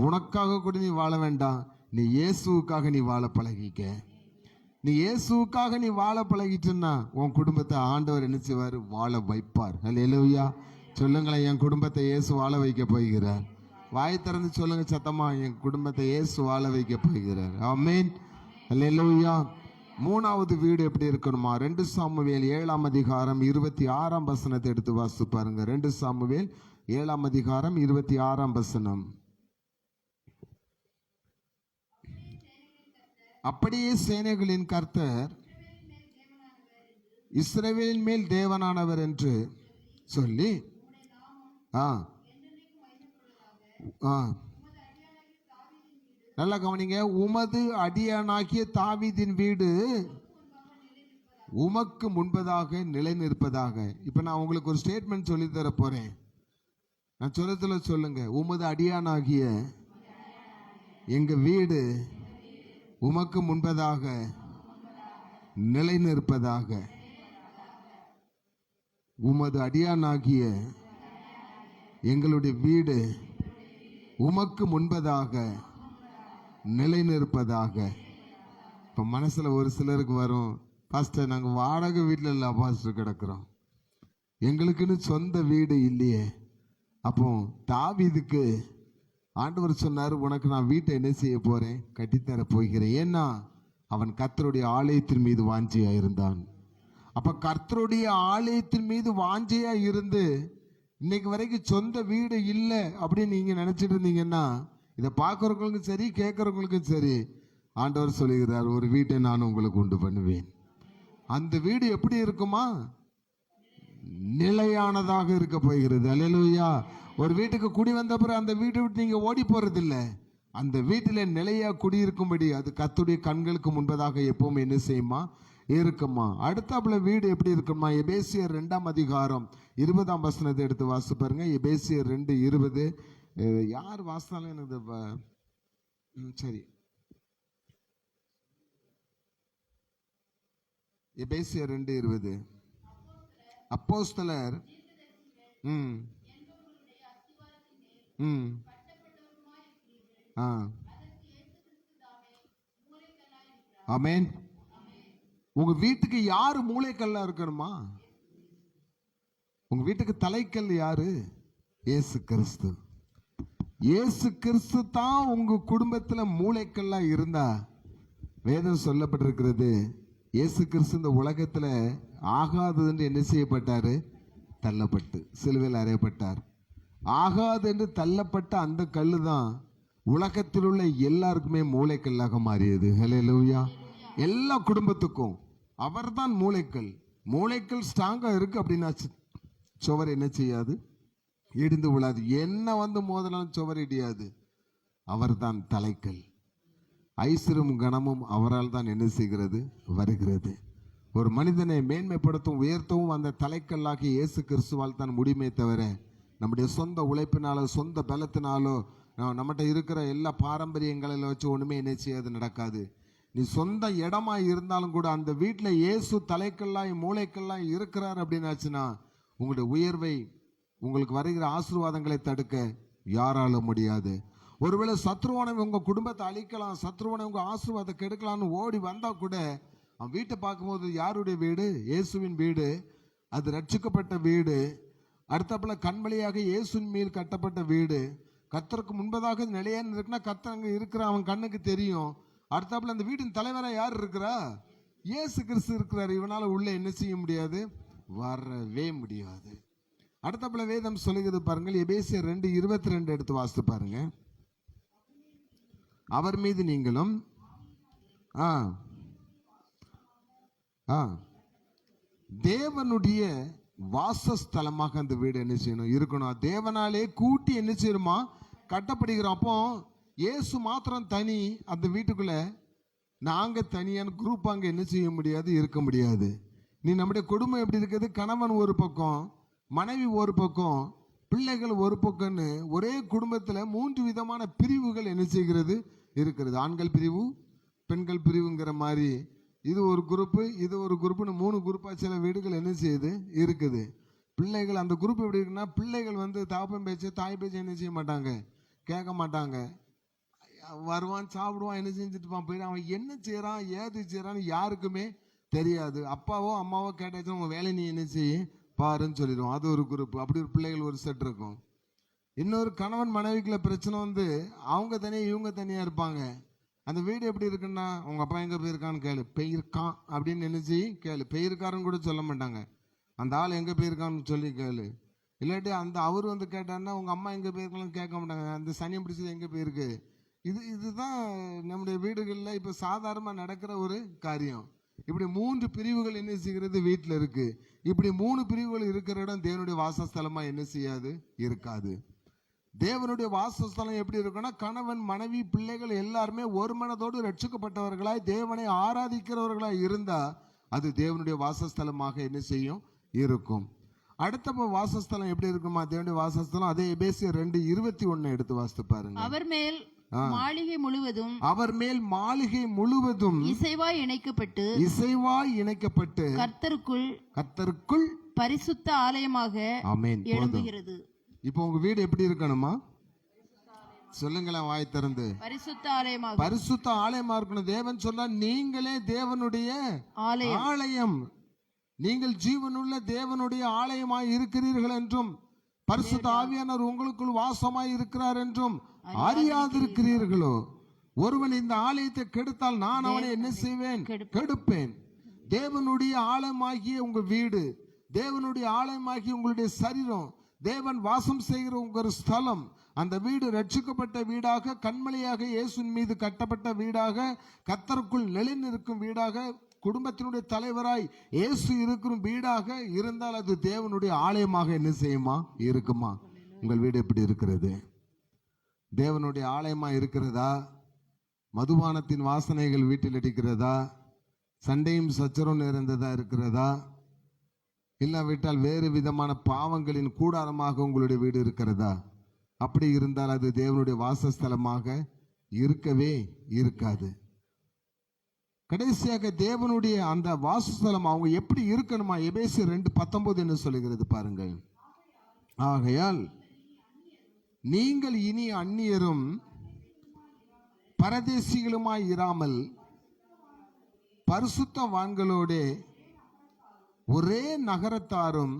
உனக்காக கூட நீ வாழ வேண்டாம். நீ இயேசுவுக்காக நீ வாழ பழகிக்க. நீ இயேசுவுக்காக நீ வாழ பழகிட்டா உன் குடும்பத்தை ஆண்டவர் என்ன செய்வார், வாழ வைப்பார். ஹல்லேலூயா. சொல்லுங்களேன், என் குடும்பத்தை இயேசு வாழ வைக்க போகிறார். வாய் திறந்து சொல்லுங்க சத்தமா, என் குடும்பத்தை இயேசு வாழ வைக்க போகிறார். ஆமென், ஹல்லேலூயா. 3வது வீடு எப்படி இருக்கணுமா? 2 சாமுவேல் 7ஆம் அதிகாரம் 26ஆம் வசனத்தை எடுத்து வாசித்து பாருங்க. 2 சாமுவேல் 7ஆம் அதிகாரம் 26ஆம் வசனம். அப்படியே சேனைகளின் கர்த்தர் இஸ்ரவேலின் மேல் தேவனானவர் என்று சொல்லி நல்லா கவனிங்க. உமது அடியானாகிய தாவீதின் வீடு உமக்கு முன்பதாக நிலை நிற்பதாக. இப்ப நான் உங்களுக்கு ஒரு ஸ்டேட்மெண்ட் சொல்லி தர போறேன். நான் சொல்லத்துல சொல்லுங்க, உமது அடியானாகிய எங்க வீடு உமக்கு முன்பதாக நிலை நிற்பதாக. உமது அடியானாகிய எங்களுடைய வீடு உமக்கு முன்பதாக நிலை நிற்பதாக. இப்ப மனசுல ஒரு சிலருக்கு வரும், பாஸ்டர் நாங்க வாடகை வீட்டில் இல்ல பாஸ்டர் கிடக்குறோம், எங்களுக்குன்னு சொந்த வீடு இல்லையே. அப்போ தாவீதுக்கு ஆண்டவர் சொன்னார், உனக்கு நான் வீட்டை என்ன செய்ய போறேன், கட்டித்தர போகிறேன். ஏன்னா அவன் கர்த்தருடைய ஆலயத்தின் மீது வாஞ்சையா இருந்தான். அப்ப கர்த்தருடைய ஆலயத்தின் மீது வாஞ்சையா இருந்து இன்னைக்கு வரைக்கும் சொந்த வீடு இல்லை அப்படின்னு நீங்க நினைச்சிட்டு இருந்தீங்கன்னா, இதை பார்க்கறவங்களுக்கும் சரி கேட்கறவங்களுக்கும் சரி ஆண்டவர் சொல்லுகிறார், ஒரு வீட்டை நான் உங்களுக்கு உண்டு பண்ணுவேன். அந்த வீடு எப்படி இருக்குமா, நிலையானதாக இருக்க போகிறது. அல்லேலூயா. ஒரு வீட்டுக்கு குடி வந்த பிறகு அந்த வீட்டை விட்டு நீங்க ஓடி போறது இல்லை. அந்த வீட்டில நிலையா குடியிருக்கும்படி அது கர்த்தருடைய கண்களுக்கு முன்பதாக எப்பவுமே என்ன செய்யுமா, இருக்குமா. அடுத்தாப்புல வீடு எப்படி இருக்குமா? எபேசியர் 2ஆம் அதிகாரம் 20ஆம் வசனத்தை எடுத்து வாசி பாருங்க. எபேசியர் 2:20. யார் வாசித்தாலும் எனக்கு சரி. எபேசியர் 2:20. அப்போஸ்தலர் ஆமென். உங்க வீட்டுக்கு யாரு மூளைக்கல்லா இருக்கணுமா? உங்க வீட்டுக்கு தலைக்கல் யாரு? இயேசு கிறிஸ்து. இயேசு கிறிஸ்து தான் உங்க குடும்பத்துல மூளைக்கல்லா இருந்தா, வேதம் சொல்லப்பட்டிருக்கிறது, இயேசு கிறிஸ்து இந்த உலகத்துல ஆகாதது என்று என்ன செய்யப்பட்டாரு, தள்ளப்பட்டு சிலுவையில் அறையப்பட்டார். ஆகாது என்று தள்ளப்பட்ட அந்த கல்லு தான் உலகத்தில் உள்ள எல்லாருக்குமே மூளைக்கல்லாக மாறியது. ஹல்லேலூயா. எல்லா குடும்பத்துக்கும் அவர் தான் மூளைக்கல். மூளைக்கல் ஸ்ட்ராங்கா இருக்கு அப்படின்னா சுவர் என்ன செய்யாது, இடிந்து விழாது. என்ன வந்து மோதலாம் சுவர் இடியாது. அவர் தான் தலைக்கல். ஐஸ்வரும் கனமும் அவரால் தான் என்ன செய்கிறது, வருகிறது. ஒரு மனிதனை மேன்மைப்படுத்தும் உயர்த்தவும் அந்த தலைக்கல்லாகி இயேசு கிறிஸ்துவால் தான் முடியுமே தவிர நம்முடைய சொந்த உழைப்பினாலோ சொந்த பலத்தினாலோ நம்மகிட்ட இருக்கிற எல்லா பாரம்பரியங்களில் வச்சு ஒண்ணுமே என்ன செய்யாது, நடக்காது. நீ சொந்த இடமா இருந்தாலும் கூட அந்த வீட்டில் இயேசு தலைக்கெல்லாம் மூளைக்கெல்லாம் இருக்கிறார் அப்படின்னாச்சுன்னா உங்களுடைய உயர்வை, உங்களுக்கு வருகிற ஆசீர்வாதங்களை தடுக்க யாரால முடியாது. ஒருவேளை சத்ருவானை உங்க குடும்பத்தை அழிக்கலாம், சத்ருவானை உங்க ஆசீர்வாதத்தை கெடுக்கலாம்னு ஓடி வந்தா கூட அவன் வீட்டை பார்க்கும்போது யாருடைய வீடு? இயேசுவின் வீடு. அது ரட்சிக்கப்பட்ட வீடு. அடுத்தப்பல கண்மலையாக இயேசுவின் மேல் கட்டப்பட்ட வீடு. கர்த்தருக்கு முன்பதாக நிலையான இருக்குன்னா கர்த்தர் அங்க இருக்கிற அவன் கண்ணுக்கு தெரியும். அடுத்தாப்புல அந்த வீட்டின் தலைவரா யார் இருக்கிறா? இயேசு கிறிஸ்து இருக்கிறார். இவனால உள்ள என்ன செய்ய முடியாது? வரவே முடியாது. அடுத்தாப்புல வேதம் சொல்லுகிறது பாருங்கள், எபேசியர் 2:22 எடுத்து வாசித்து பாருங்க. அவர் மீது நீங்களும் தேவனுடைய வாசஸ்தலமாக அந்த வீடு என்ன செய்யணும்? இருக்கணும். தேவனாலே கூட்டி என்ன செய்யணுமா? கட்டப்படுகிறோம். அப்போ இயேசு மாத்திரம் தனி, அந்த வீட்டுக்குள்ள நாங்க தனியான குரூப் அங்க என்ன செய்ய முடியாது, இருக்க முடியாது. நீ நம்முடைய குடும்பம் எப்படி இருக்குது? கணவன் ஒரு பக்கம், மனைவி ஒரு பக்கம், பிள்ளைகள் ஒரு பக்கம்னு ஒரே குடும்பத்துல 3 விதமான பிரிவுகள் என்ன செய்கிறது இருக்கிறது. ஆண்கள் பிரிவு, பெண்கள் பிரிவுங்கிற மாதிரி இது ஒரு குரூப்பு, இது ஒரு குரூப்புன்னு 3 குரூப்பா சில வீடுகள் என்ன செய்யுது இருக்குது. பிள்ளைகள் அந்த குரூப் எப்படி இருக்குன்னா, பிள்ளைகள் வந்து தாப்பன் பேச்சு தாய் பேச்சு என்ன செய்ய மாட்டாங்க, கேட்க மாட்டாங்க. வருவான், சாப்பிடுவான், என்ன செஞ்சுட்டு போயிடும். அவன் என்ன செய்யறான், ஏது செய்யறான்னு யாருக்குமே தெரியாது. அப்பாவோ அம்மாவோ கேட்டாச்சும் உங்க வேலை நீ என்ன செய்ய பாருன்னு சொல்லிடுவோம். அது ஒரு குரூப். அப்படி ஒரு பிள்ளைகள் ஒரு செட் இருக்கும். இன்னொரு கணவன் மனைவிக்குள்ள பிரச்சனை வந்து அவங்க தனியா இவங்க தனியா இருப்பாங்க. அந்த வீடு எப்படி இருக்குன்னா, உங்க அப்பா எங்க போயிருக்கான்னு கேளு, போயிருக்கான் அப்படின்னு நினைச்சு கேளு. போயிருக்காருன்னு கூட சொல்ல மாட்டாங்க, அந்த ஆள் எங்க போயிருக்கான்னு சொல்லி கேளு. இல்லாட்டி அந்த அவர் வந்து கேட்டாருன்னா உங்க அம்மா எங்க போயிருக்கான்னு கேட்க மாட்டாங்க, அந்த சனியம் பிடிச்சது எங்க போயிருக்கு. இதுதான் நம்முடைய வீடுகளில் இப்போ சாதாரணமாக நடக்கிற ஒரு காரியம். இப்படி 3 பிரிவுகள் என்ன செய்கிறது வீட்டில் இருக்கு. இப்படி 3 பிரிவுகள் இருக்கிற இடம் தேவனுடைய வாசஸ்தலமா என்ன செய்யாது, இருக்காது. தேவனுடைய வாசஸ்தலம் எப்படி இருக்குன்னா, கணவன் மனைவி பிள்ளைகள் எல்லாருமே ஒரு மனதோடு ரட்சிக்கப்பட்டவர்களாய் தேவனை ஆராதிக்கிறவர்களாய் இருந்தா அது தேவனுடைய வாசஸ்தலமாக என்ன செய்யும், இருக்கும். அடுத்த வாசஸ்தலம் எப்படி இருக்குமா? தேவனுடைய வாசஸ்தலம் அதே எபேசியர் 2:21 எடுத்து வாசித்து பாருங்க. அவர் மேல் மாளிகை முழுவதும், அவர் மேல் மாளிகை முழுவதும் இசைவாய் இணைக்கப்பட்டு கர்த்தருக்குள் பரிசுத்த ஆலயமாக எழும்புகிறது. இப்போ உங்க வீடு எப்படி இருக்கணுமா? சொல்லுங்களேன் வாய் திறந்து. பரிசுத்த ஆலயமா இருக்கணும். தேவன் சொல்ல, நீங்களே தேவனுடைய ஆலயம், நீங்கள் ஜீவனுள்ள தேவனுடைய ஆலயமாய் இருக்கிறீர்கள் என்றும் பரிசுத்த ஆவியானவர் உங்களுக்குள் வாசமாய் இருக்கிறார் என்றும் அறியாதிருக்கிறீர்களோ? ஒருவன் இந்த ஆலயத்தை கெடுத்தால் நான் அவனை என்ன செய்வேன், கெடுப்பேன். தேவனுடைய ஆலயமாகிய உங்க வீடு, தேவனுடைய ஆலயமாகிய உங்களுடைய சரீரம், தேவன் வாசம் செய்கிற உங்கள் ஸ்தலம், அந்த வீடு ரட்சிக்கப்பட்ட வீடாக, கண்மலையாக இயேசுவின் மீது கட்டப்பட்ட வீடாக, கர்த்தருக்குள் நிலைநிற்கும் வீடாக, குடும்பத்தினுடைய தலைவராய் இயேசு இருக்கிற வீடாக இருந்தால் அது தேவனுடைய ஆலயமாக என்ன செய்யுமா, இருக்குமா? உங்கள் வீடு எப்படி இருக்கிறது? தேவனுடைய ஆலயமா இருக்கிறதா? மதுபானத்தின் வாசனைகள் வீட்டில் அடிக்கிறதா? சண்டையும் சச்சரவும் நிறைந்ததா இருக்கிறதா? இல்லாவிட்டால் வேறு விதமான பாவங்களின் கூடாரமாக உங்களுடைய வீடு இருக்கிறதா? அப்படி இருந்தால் அது தேவனுடைய வாசஸ்தலமாக இருக்கவே இருக்காது. கடைசியாக தேவனுடைய அந்த வாசஸ்தலம் அவங்க எப்படி இருக்கணுமா? எபேசியர் 2:19 என்ன சொல்லுகிறது பாருங்கள். ஆகையால் நீங்கள் இனி அந்நியரும் பரதேசிகளுமாய் இராமல் பரிசுத்தவான்களோட ஒரே நகரத்தாரும்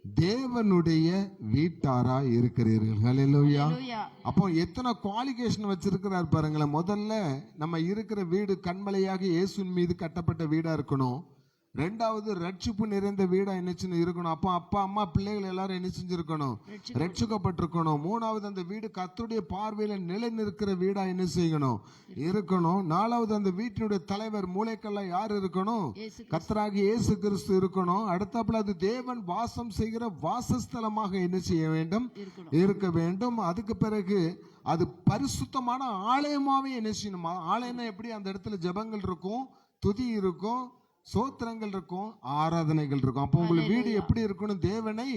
தேவனுடைய வீட்டாரா இருக்கிறீர்கள். ஹல்லேலூயா. அப்போ எத்தனை குவாலிஃபிகேஷன் வச்சிருக்கிறார் பாருங்களேன். முதல்ல நம்ம இருக்கிற வீடு கண்மலையாக இயேசுவின் மீது கட்டப்பட்ட வீடா இருக்கணும். ரெண்டாவது ரட்சிப்பு நிறைந்த வீடா என்ன இருக்கணும். அப்போ அப்பா அம்மா பிள்ளைகள் எல்லாரும் என்ன செஞ்சிருக்கணும், ரட்சிக்கப்பட்டிருக்கணும். மூணாவது அந்த வீடு கர்த்தருடைய பார்வையில நிலை நிற்கிற வீடா என்ன செய்யணும், இருக்கணும். நாலாவது அந்த வீட்டினுடைய தலைவர் மூளைக்கெல்லாம் யார் இருக்கணும், கர்த்தராகிய இயேசு கிறிஸ்து இருக்கணும். அடுத்தாப்புல அது தேவன் வாசம் செய்கிற வாசஸ்தலமாக என்ன செய்ய வேண்டும், இருக்க வேண்டும். அதுக்கு பிறகு அது பரிசுத்தமான ஆலயமாவே என்ன செய்யணுமா. ஆலயம்னா எப்படி, அந்த இடத்துல ஜெபங்கள் இருக்கும், துதி இருக்கும், சோத்திரங்கள் இருக்கும், ஆராதனைகள் இருக்கும். அப்போ உங்களுக்கு வீடு எப்படி இருக்கணும்? தேவனை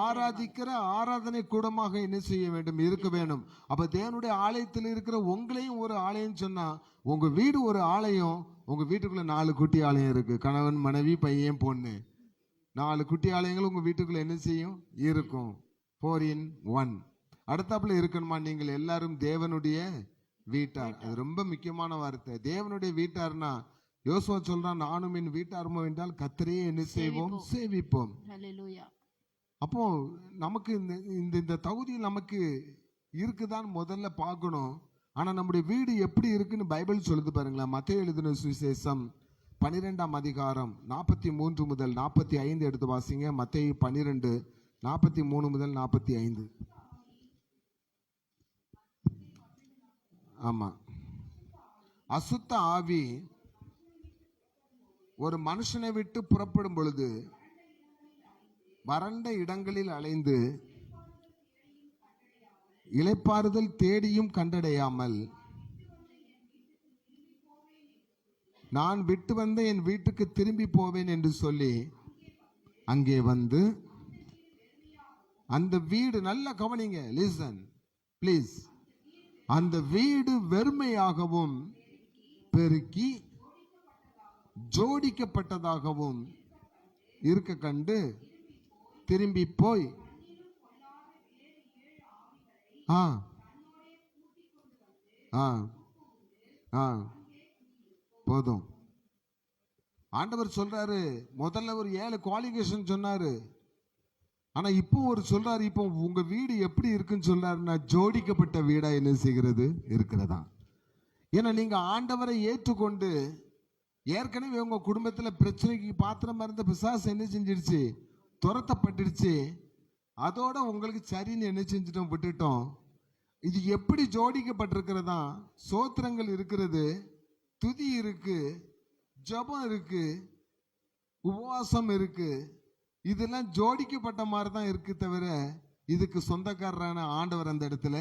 ஆராதிக்கிற ஆராதனை கூடமாக என்ன செய்ய வேண்டும்? இருக்க வேண்டும். அப்ப தேவனுடைய ஆலயத்தில் இருக்கிற உங்களையும் ஒரு ஆலயம் சொன்னா, உங்க வீடு ஒரு ஆலயம். உங்க வீட்டுக்குள்ள 4 குட்டி ஆலயம் இருக்கு. கணவன், மனைவி, பையன், பொண்ணு, 4 குட்டி ஆலயங்கள் உங்க வீட்டுக்குள்ள என்ன செய்யும்? இருக்கும். 4 in 1. அடுத்தாப்புல இருக்கணுமா? நீங்கள் எல்லாரும் தேவனுடைய வீட்டார். அது ரொம்ப முக்கியமான வார்த்தை. தேவனுடைய வீட்டார்னா யோசுவா சொல்றான், நானும் என் வீட்டாருமோ என்றால் கர்த்தரையே என்ன செய்வோம்? சேவிப்போம். ஹல்லேலூயா. அப்போ நமக்கு இந்த தகுதி நமக்கு இருக்குதான் முதல்ல பார்க்கணும். ஆனா நம்முடைய வீடு எப்படி இருக்குன்னு பைபிள் சொல்லுது பாருங்களேன். மத்தேயு எழுதின சுவிசேஷம் 12ஆம் அதிகாரம் 43 முதல் 45 எடுத்து வாசிங்க. மத்தேயு 12 43 முதல் 45. ஆமா. அசுத்த ஆவி ஒரு மனுஷனை விட்டு புறப்படும் பொழுது வறண்ட இடங்களில் அலைந்து இளைப்பாறுதல் தேடியும் கண்டடையாமல் நான் விட்டு வந்த என் வீட்டுக்கு திரும்பி போவேன் என்று சொல்லி அங்கே வந்து அந்த வீடு, நல்ல கவனிங்க, லிசன் ப்ளீஸ், அந்த வீடு வெறுமையாகவும் பெருக்கி ஜோடிக்கப்பட்டதாகவும் இருக்க கண்டு திரும்பி போய் போதும். ஆண்டவர் சொல்றாரு, முதல்ல ஒரு 7 குவாலிஃபிகேஷன் சொன்னாரு. ஆனா இப்போ ஒரு சொல்றாரு, இப்போ உங்க வீடு எப்படி இருக்குன்னு சொல்றாருன்னா, ஜோடிக்கப்பட்ட வீடா என்ன செய்கிறது? இருக்கிறதா. ஏன்னா நீங்க ஆண்டவரை ஏற்றுக்கொண்டு ஏற்கனவே உங்க குடும்பத்துல பிரச்சனைக்கு பாத்திரமா இருந்த பிசாசு என்ன செஞ்சிருச்சு? துரத்தப்பட்டுருச்சு. அதோட உங்களுக்கு சரின்னு என்ன செஞ்சிட்டோம்? விட்டுட்டோம். இது எப்படி ஜோடிக்கப்பட்டிருக்கிறதா? சோத்திரங்கள் இருக்கிறது, துதி இருக்கு, ஜபம் இருக்கு, உபவாசம் இருக்கு. இதெல்லாம் ஜோடிக்கப்பட்ட மாதிரி தான் இருக்கு தவிர இதுக்கு சொந்தக்காரரான ஆண்டவர் அந்த இடத்துல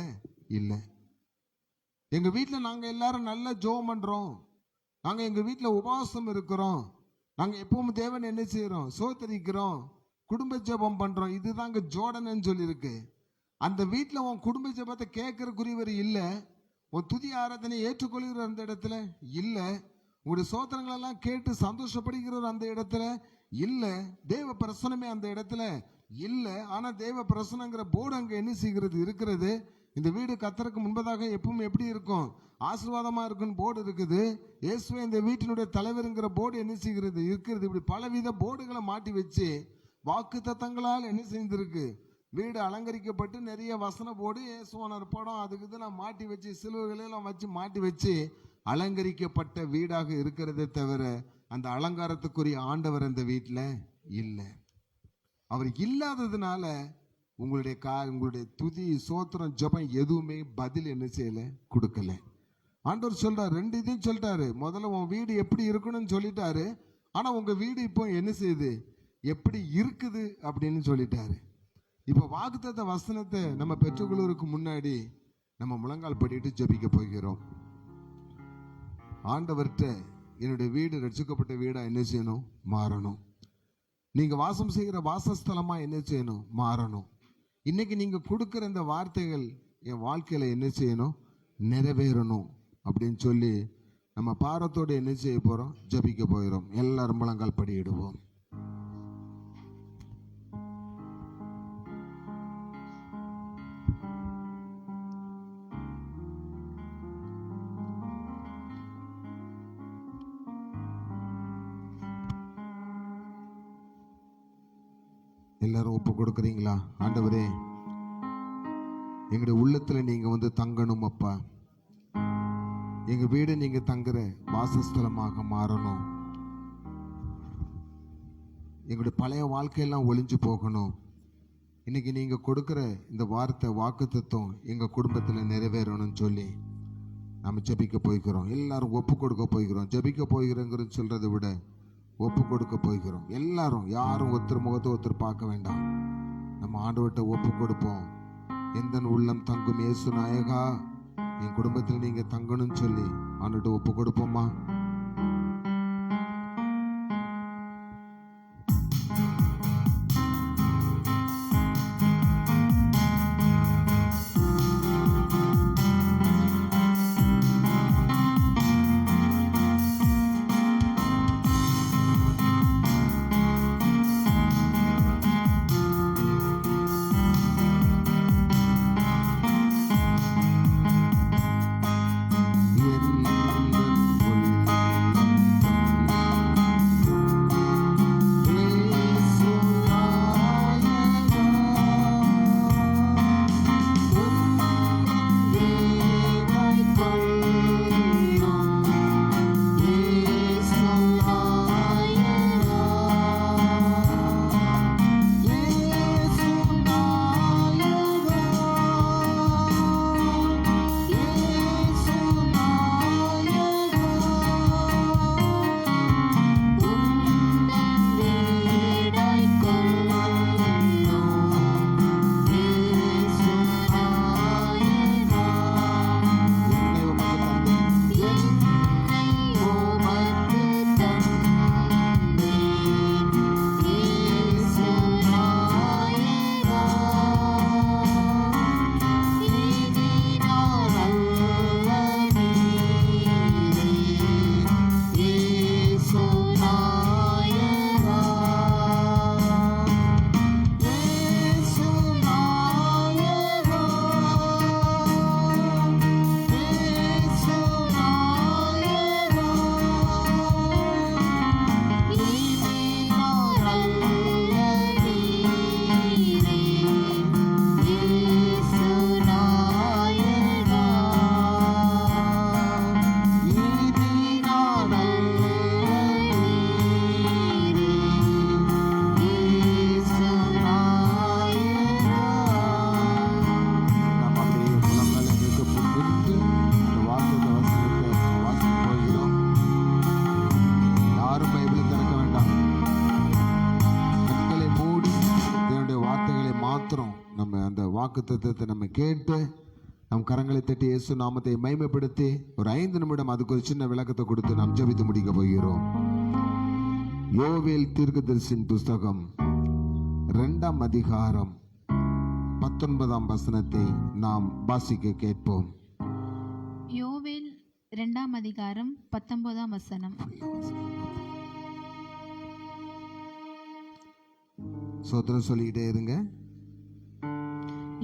இல்லை. எங்க வீட்டுல நாங்க எல்லாரும் நல்ல ஜெபம் பண்றோம், நாங்க எங்க வீட்டுல உபவாசம் இருக்கிறோம், நாங்க எப்பவும் தேவன் என்ன செய்யறோம்? சோத்தரிக்கிறோம், குடும்ப ஜெபம் பண்றோம். இதுதாங்க ஜோடனைன்னு சொல்லியிருக்கு. அந்த வீட்டுல உன் குடும்ப ஜெபத்தை கேட்கறக்குரியவர் இல்ல, உன் துதி ஆராதனை ஏற்றுக்கொள்கிற அந்த இடத்துல இல்ல, உங்களுடைய சோத்திரங்கள் எல்லாம் கேட்டு சந்தோஷப்படுகிறவர் அந்த இடத்துல இல்ல, தேவ பிரசனமே அந்த இடத்துல இல்ல. ஆனா தேவ பிரசனங்கிற போர்டு அங்க என்ன செய்கிறது? இருக்கிறது. இந்த வீடு கர்த்தருக்கு முன்பதாக எப்பவும் எப்படி இருக்கும்? ஆசீர்வாதமா இருக்குன்னு போர்டு இருக்குது. இயேசுவே இந்த வீட்டினுடைய தலைவருங்கிற போர்டு என்ன செய்கிறது? இருக்கிறது. இப்படி பலவித போர்டுகளை மாட்டி வச்சு வாக்கு தத்தங்களால் என்ன செய்திருக்கு? வீடு அலங்கரிக்கப்பட்டு நிறைய வசன போர்டு, இயேசுவானர் படம், அதுக்கு இதெல்லாம் மாட்டி வச்சு, சிலுவைகளெல்லாம் வச்சு மாட்டி வச்சு அலங்கரிக்கப்பட்ட வீடாக இருக்கிறதே தவிர அந்த அலங்காரத்துக்குரிய ஆண்டவர் அந்த வீட்டில் இல்லை. அவர் இல்லாததுனால உங்களுடைய துதி, சோத்திரம், ஜபம் எதுவுமே பதில் என்ன செய்யல? கொடுக்கல. ஆண்டவர் சொல்றாரு, 2 இதையும் சொல்லிட்டாரு. முதல்ல உன் வீடு எப்படி இருக்கணும்னு சொல்லிட்டாரு. ஆனா உங்க வீடு இப்போ என்ன செய்யுது? எப்படி இருக்குது அப்படின்னு சொல்லிட்டாரு. இப்போ வாக்குத்தத்த வசனத்தை நம்ம பெற்றுக்கொள்வதற்கு முன்னாடி நம்ம முழங்கால் படிட்டு ஜெபிக்க போகிறோம். ஆண்டவர்கிட்ட என்னுடைய வீடு ரட்சிக்கப்பட்ட வீடா என்ன செய்யணும்? மாறணும். நீங்க வாசம் செய்கிற வாசஸ்தலமா என்ன செய்யணும்? மாறணும். இன்னைக்கு நீங்க கொடுக்கிற இந்த வார்த்தைகள் என் வாழ்க்கையில என்ன செய்யணும்? நிறைவேறணும் அப்படின்னு சொல்லி நம்ம பாரத்தோடு என்ன செய்ய போறோம்? ஜபிக்க போகிறோம். எல்லாரும் முழங்கால் படியிடுவோம். எல்லாரும் ஒப்பு கொடுக்குறீங்களா? ஆண்டவரே, எங்களுடைய உள்ளத்துல நீங்க வந்து தங்கணும் அப்பா. எங்க வீடு நீங்க தங்குற வாசஸ்தலமாக மாறணும். எங்களுடைய பழைய வாழ்க்கையெல்லாம் ஒளிஞ்சு போகணும். இன்னைக்கு நீங்க கொடுக்கிற இந்த வார்த்தை, வாக்குத்தத்தம் எங்க குடும்பத்துல நிறைவேறணும்னு சொல்லி நம்ம ஜெபிக்க போய்க்கிறோம். எல்லாரும் ஒப்பு கொடுக்க போய்க்கிறோம். ஜெபிக்க போய்கிறோங்கிறது சொல்றதை விட ஒப்பு கொடுக்க போய்கிறோம். எல்லாரும், யாரும் ஒருத்தர் முகத்தை ஒருத்தர் பார்க்க வேண்டாம். நம்ம ஆண்டவர்கிட்ட ஒப்பு கொடுப்போம். எந்த உள்ளம் தங்கும் இயேசு நாயகா, என் குடும்பத்தில் நீங்க தங்கணும்னு சொல்லி ஆண்டவர்கிட்ட ஒப்பு கொடுப்போமா? வாக்குத்தத்தத்தை நம்ம கேட்டு நம் கரங்களை தட்டி இயேசு நாமத்தை மகிமைப்படுத்தி ஒரு 5 நிமிடம் அதுக்கு ஒரு சின்ன விளக்கத்தை கொடுத்து நாம் ஜெபித்து முடிக்க போகிறோம். யோவேல் தீர்க்கதரிசியின் புஸ்தகம் 2ஆம் அதிகாரம் 19ஆம் வசனத்தை நாம் வாசிக்க கேட்போம். யோவேல் 2ஆம் அதிகாரம் 19ஆம் வசனம். சோத்திரம் சொல்லிக்கிட்டே இருங்க.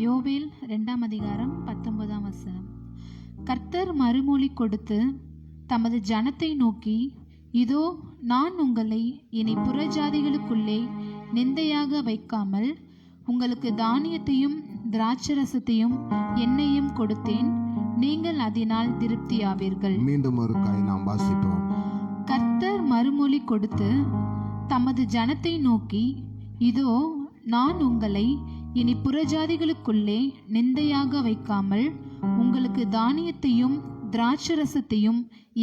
யோவேல் 2ஆம் அதிகாரம் 19ஆம் வசனம். கர்த்தர் மறுமொழி கொடுத்து தமது ஜனத்தை நோக்கி, இதோ நான் உங்களை இனி புறஜாதிகளுக்குள்ளே நிந்தையாக வைக்காமல் உங்களுக்கு தானியத்தையும் திராட்சரசத்தையும் எண்ணெயும் கொடுத்தேன், நீங்கள் அதனால் திருப்தியாவீர்கள். மீண்டும் ஒரு காய் நாம் வாசிப்போம். கர்த்தர் மறுமொழி கொடுத்து தமது ஜனத்தை நோக்கி, இதோ நான் உங்களை இனி புறஜாதிகளுக்குள்ளே நிந்தையாக வைக்காமல் உங்களுக்கு தானியத்தையும் திராட்சரசத்தையும்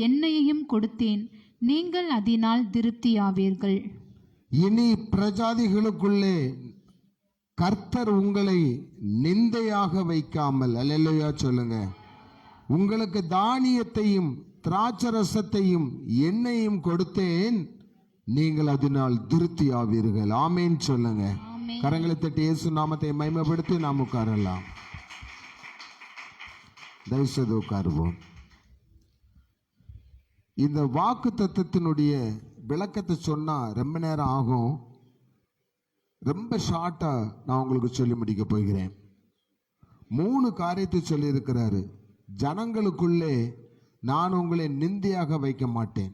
எண்ணெயையும் கொடுத்தேன், நீங்கள் அதனால் திருப்தியாவீர்கள். இனி பிரஜாதிகளுக்குள்ளே கர்த்தர் உங்களை நிந்தையாக வைக்காமல், அல்லேலூயா சொல்லுங்க, உங்களுக்கு தானியத்தையும் திராட்சரசத்தையும் எண்ணெயையும் கொடுத்தேன், நீங்கள் அதனால் திருப்தி ஆவீர்கள். ஆமேன் சொல்லுங்க. கரங்களை தட்டி இயேசு நாமத்தை மகிமைப்படுத்தி நாம் உட்காரலாம். தயவுசெய்து உட்காருவோம். இந்த வாக்கு தத்துவத்தினுடைய விளக்கத்தை சொன்னா ரொம்ப நேரம் ஆகும். ரொம்ப ஷார்ட்டா நான் உங்களுக்கு சொல்லி முடிக்க போகிறேன். 3 காரியத்தை சொல்லி இருக்கிறாரு. ஜனங்களுக்குள்ளே நான் உங்களை நிந்தையாக வைக்க மாட்டேன்.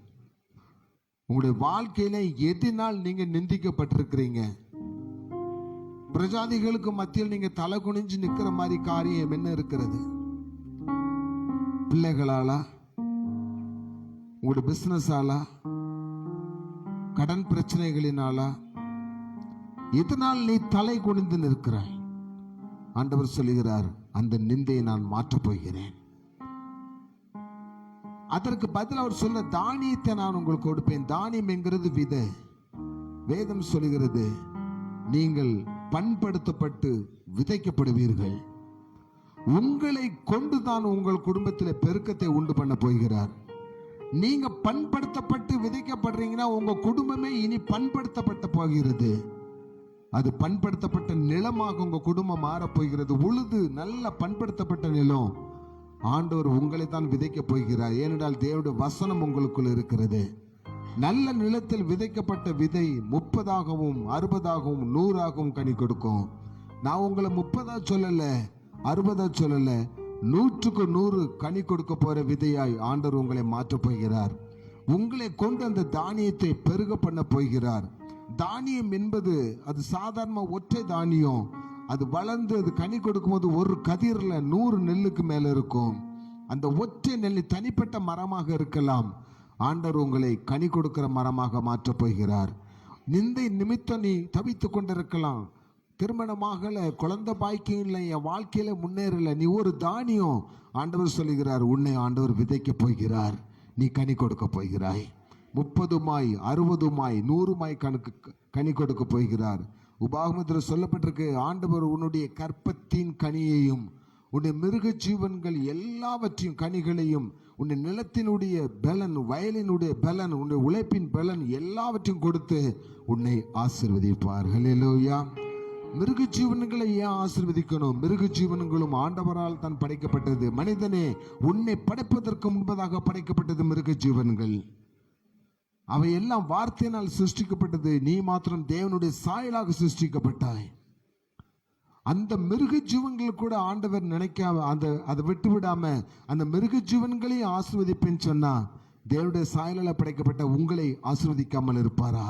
உங்களுடைய வாழ்க்கையில எதினால் நீங்க நிந்திக்கப்பட்டிருக்கிறீங்க, பிரஜாதிகளுக்கு மத்தியில் நீங்க தலை குனிஞ்சு நிக்கிற மாதிரி காரியம் என்ன இருக்கிறது? பிள்ளைகளாலா, உங்களுடைய பிசினஸாலா, கடன் பிரச்சனைகளினாலா, எதனால் நீ தலை குனிந்து நிற்கிறாய்? ஆண்டவர் சொல்லுகிறார், அந்த நிந்தையை நான் மாற்றப் போகிறேன். அதற்கு பதில் அவர் சொல்ல, தானியத்தை நான் உங்களுக்கு கொடுப்பேன். தானியம் என்கிறது விதை. வேதம் சொல்லுகிறது, நீங்கள் பண்படுத்தப்பட்டு விதைக்கப்படுவீர்கள். உங்களை கொண்டுதான் உங்கள் குடும்பத்தில் பெருக்கத்தை உண்டு பண்ண போகிறார். நீங்க பண்படுத்தப்பட்டு விதைக்கப்படுறீங்கன்னா உங்க குடும்பமே இனி பண்படுத்தப்பட்ட போகிறது. அது பண்படுத்தப்பட்ட நிலமாக உங்க குடும்பம் மாறப்போகிறது. உழுது நல்ல பண்படுத்தப்பட்ட நிலம். ஆண்டவர் உங்களை தான் விதைக்க போகிறார். ஏனென்றால் தேவனுடைய வசனம் உங்களுக்குள் இருக்கிறது. நல்ல நிலத்தில் விதைக்கப்பட்ட விதை 30ஆகவும் 60ஆகவும் 100ஆகவும் கனி கொடுக்கும். நான் உங்களை 30ஆ சொல்லல, 60ஆ சொல்லல, 100க்கு 100 கனி கொடுக்க போற விதையாய் ஆண்டவர் உங்களை மாற்றப் போகிறார். உங்களை கொண்டு அந்த தானியத்தை பெருக பண்ண போகிறார். தானியம் என்பது அது சாதாரண ஒற்றை தானியம். அது வளர்ந்து அது கனி கொடுக்கும்போது ஒரு கதிரில் 100 நெல்லுக்கு மேல இருக்கும். அந்த ஒற்றை நெல் தனிப்பட்ட மரமாக இருக்கலாம். ஆண்டவர் உங்களை கனி கொடுக்கிற மரமாக மாற்றப் போகிறார். நிந்தை நிமித்தம் நீ தவித்து கொண்டிருக்கலாம். திருமணமாகல, குழந்தை பாய்க்கும் இல்லை, என் வாழ்க்கையில முன்னேறல, நீ ஒரு தானியம். ஆண்டவர் சொல்லுகிறார், உன்னை ஆண்டவர் விதைக்க போகிறார். நீ கனி கொடுக்க போகிறாய். 30மாய் 60மாய் 100மாய் கனி கொடுக்க போகிறார். உபாகமத்தில் சொல்லப்பட்டிருக்கு, ஆண்டவர் உன்னுடைய கற்பத்தின் கனியையும் உன்னுடைய மிருக ஜீவன்கள் எல்லாவற்றையும் கனிகளையும் உன்னுடைய நிலத்தினுடைய பலன், வயலினுடைய பலன், உன்னுடைய உழைப்பின் பலன் எல்லாவற்றையும் கொடுத்து உன்னை ஆசீர்வதிப்பார். ஹல்லேலூயா. மிருக ஜீவன்களை ஏன் ஆசீர்வதிக்கணும்? மிருக ஜீவன்களும் ஆண்டவரால் தான் படைக்கப்பட்டது. மனிதனே, உன்னை படைப்பதற்கு முன்பதாக படைக்கப்பட்டது மிருக ஜீவன்கள். அவை எல்லாம் வார்த்தையினால் சிருஷ்டிக்கப்பட்டது. நீ மாத்திரம் தேவனுடைய சாயலாக சிருஷ்டிக்கப்பட்டாய். அந்த மிருக ஜீவன்கள் கூட ஆண்டவர் நினைக்காம அதை விட்டு விடாம அந்த மிருக ஜீவன்களையும் ஆசீர்வதிப்பேன்னு சொன்னா, தேவனுடைய சாயலால் படைக்கப்பட்ட உங்களை ஆசீர்வதிக்காமல் இருப்பாரா?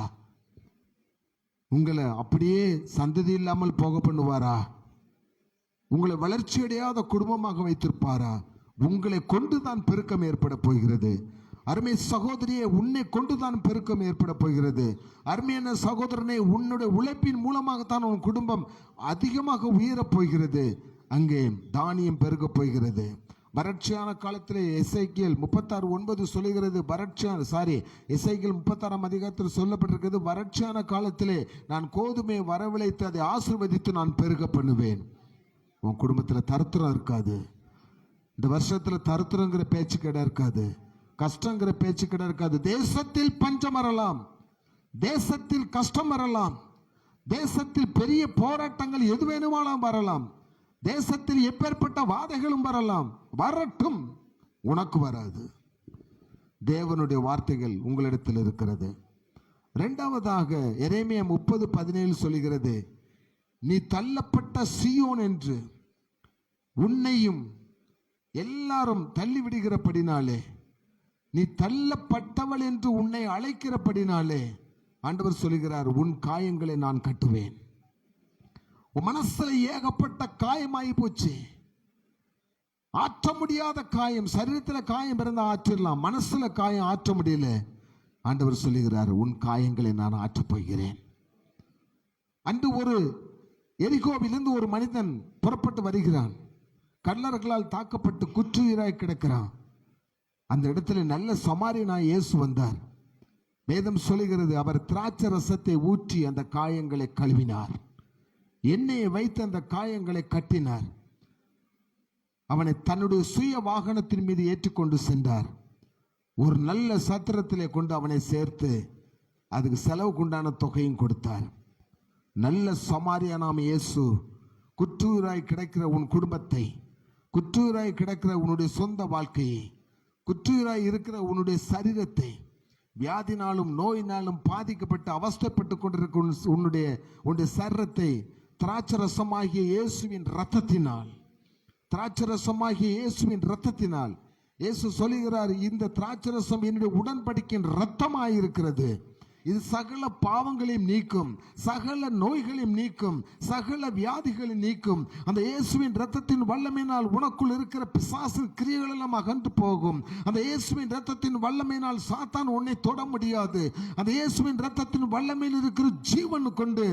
உங்களை அப்படியே சந்ததி இல்லாமல் போக பண்ணுவாரா? உங்களை வளர்ச்சி அடையாத குடும்பமாக வைத்திருப்பாரா? உங்களை கொண்டுதான் பெருக்கம் ஏற்பட போகிறது. அருமை சகோதரியே, உன்னை கொண்டுதான் பெருக்கம் ஏற்பட போகிறது. அருமையான சகோதரனே, உன்னுடைய உழைப்பின் மூலமாகத்தான் உன் குடும்பம் அதிகமாக உயரப் போகிறது. அங்கே தானியம் பெருக போகிறது. வறட்சியான காலத்தில் எசேக்கியேல் 36:9 சொல்லுகிறது. எசேக்கியேல் 36ஆம் அதிகாரத்தில் சொல்லப்பட்டிருக்கிறது, வறட்சியான காலத்திலே நான் கோதுமையை வரவழைத்து அதை ஆசீர்வதித்து நான் பெருக பண்ணுவேன். உன் குடும்பத்தில் தருத்திரம் இருக்காது. இந்த வருஷத்தில் தருத்திரங்கிற பேச்சு கிட இருக்காது, கஷ்டங்கிற பேச்சு கிட இருக்காது. தேசத்தில் பஞ்சம் வரலாம், தேசத்தில் கஷ்டம் வரலாம், தேசத்தில் பெரிய போராட்டங்கள் எது வேணுமானாலும் வரலாம், தேசத்தில் எப்பேற்பட்ட வாதைகளும் வரலாம். வரட்டும், உனக்கு வராது. தேவனுடைய வார்த்தைகள் உங்களிடத்தில் இருக்கிறது. இரண்டாவதாக எரேமியா 30:17 சொல்கிறது, நீ தள்ளப்பட்ட சீயோன் என்று உன்னையும் எல்லாரும் தள்ளிவிடுகிறபடினாலே, நீ தள்ளப்பட்டவள் என்று உன்னை அழைக்கிறபடினாலே ஆண்டவர் சொல்கிறார், உன் காயங்களை நான் கட்டுவேன். உன் மனசுல ஏகப்பட்ட காயமாயி போச்சு, ஆற்ற முடியாத காயம். சரீரத்தில் காயம் இருந்தால் ஆற்றிடலாம், மனசுல காயம் ஆற்ற முடியல. ஆண்டவர் சொல்லுகிறார், உன் காயங்களை நான் ஆற்றப் போகிறேன். அன்று ஒரு எரிகோவிலிருந்து ஒரு மனிதன் புறப்பட்டு வருகிறான், கள்ளர்களால் தாக்கப்பட்டு குற்றுயிராய் கிடக்கிறான். அந்த இடத்துல நல்ல சமாரியனாய் இயேசு வந்தார். வேதம் சொல்லுகிறது, அவர் திராட்சை ரசத்தை ஊற்றி அந்த காயங்களை கழுவினார், எண்ணெயை வைத்து அந்த காயங்களை கட்டினார். அவனை தன்னுடைய சுய வாகனத்தின் மீது ஏற்றுக்கொண்டு சென்றார். ஒரு நல்ல சத்திரத்திலே கொண்டு அவனை சேர்த்து அதுக்கு செலவுக்குண்டான தொகையும் கொடுத்தார். நல்ல சமாரியனாம் இயேசு குற்றூராய் கிடக்கிற உன் குடும்பத்தை, குற்றூராய் கிடக்கிற உன்னுடைய சொந்த வாழ்க்கையை, குற்றூராய் இருக்கிற உன்னுடைய சரீரத்தை, வியாதினாலும் நோயினாலும் பாதிக்கப்பட்டு அவஸ்தைப்பட்டு கொண்டிருக்க உன்னுடைய சரீரத்தை திராட்சரசமாகிய இயேசுவின் இரத்தத்தினால், திராட்சரசமாகிய இயேசுவின் இரத்தத்தினால், இயேசு சொல்லுகிறார், இந்த திராட்சரசம் என்னுடைய உடன்படிக்கையின் இரத்தமாயிருக்கிறது. இது சகல பாவங்களையும் நீக்கும், சகல நோய்களையும் நீக்கும், சகல வியாதிகளையும் நீக்கும். அந்த இயேசுவின் இரத்தத்தின் வல்லமையினால் உனக்குள் இருக்கிற பிசாசின் கிரியைகள் எல்லாம் அகன்று போகும். அந்த இயேசுவின் இரத்தத்தின் வல்லமையினால் சாத்தான் உன்னை தொட முடியாது. அந்த இயேசுவின் இரத்தத்தின் வல்லமையில் இருக்கிற ஜீவன் கொண்டு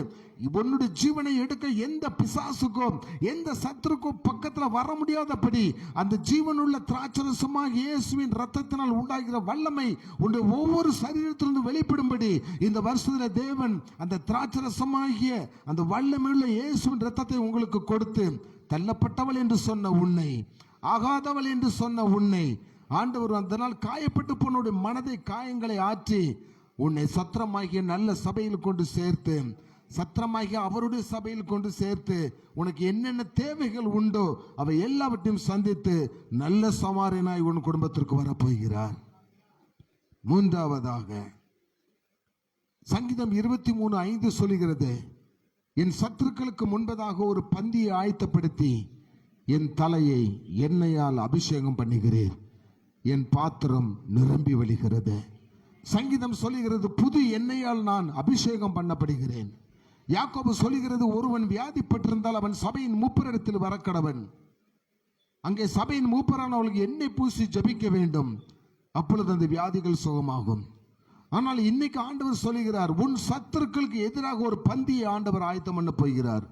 உன்னுடைய ஜீவனை எடுக்க எந்த பிசாசுக்கும் எந்த சத்துருக்கும் பக்கத்தில் வர முடியாதபடி அந்த ஜீவனுள்ள திராட்சரசமாக இயேசுவின் இரத்தத்தினால் உண்டாகிற வல்லமை உன்னுடைய ஒவ்வொரு சரீரத்திலிருந்து வெளிப்படும்படி இந்த வருஷத்தில் தேவன் அந்த திராட்சரசமாகிய அந்த வல்லமையுள்ள இயேசுவின் இரத்தத்தை உங்களுக்கு கொடுத்து, தள்ளப்பட்டவள் என்று சொன்ன உன்னை, ஆகாதவள் என்று சொன்ன உன்னை ஆண்டவர் அந்த நாள் காயப்பட்டு போனுடைய மனதை காயங்களை ஆற்றி உன்னை சத்திரமாகிய நல்ல சபையில் கொண்டு சேர்த்து, சத்திரமாகிய அவருடைய சபையில் கொண்டு சேர்த்து, உனக்கு என்னென்ன தேவைகள் உண்டோ அவை எல்லாவற்றையும் சந்தித்து நல்ல சமாரியனாய் உன் குடும்பத்திற்கு வரப்போகிறார். மூன்றாவதாக சங்கீதம் 23:5 சொல்லுகிறது, என் சத்துருக்களுக்கு முன்பதாக ஒரு பந்தியை ஆயத்தப்படுத்தி என் தலையை எண்ணெயால் அபிஷேகம் பண்ணுகிறேன், என் பாத்திரம் நிரம்பி வழிகிறது. சங்கீதம் சொல்லுகிறது, புது எண்ணெயால் நான் அபிஷேகம் பண்ணப்படுகிறேன். யாக்கோபு சொல்லுகிறது, ஒருவன் வியாதிப்பட்டிருந்தால் அவன் சபையின் மூப்பரிடத்தில் வரக்கடவன், அங்கே சபையின் மூப்பரானவர்களுக்கு எண்ணெய் பூசி ஜபிக்க வேண்டும், அப்பொழுது அந்த வியாதிகள் சுகமாகும். ஆனால் இன்னைக்கு ஆண்டவர் சொல்லுகிறார், உன் சத்துருக்களுக்கு எதிராக ஒரு பந்தியை ஆண்டவர் ஆயத்தம் பண்ண போகிறார்.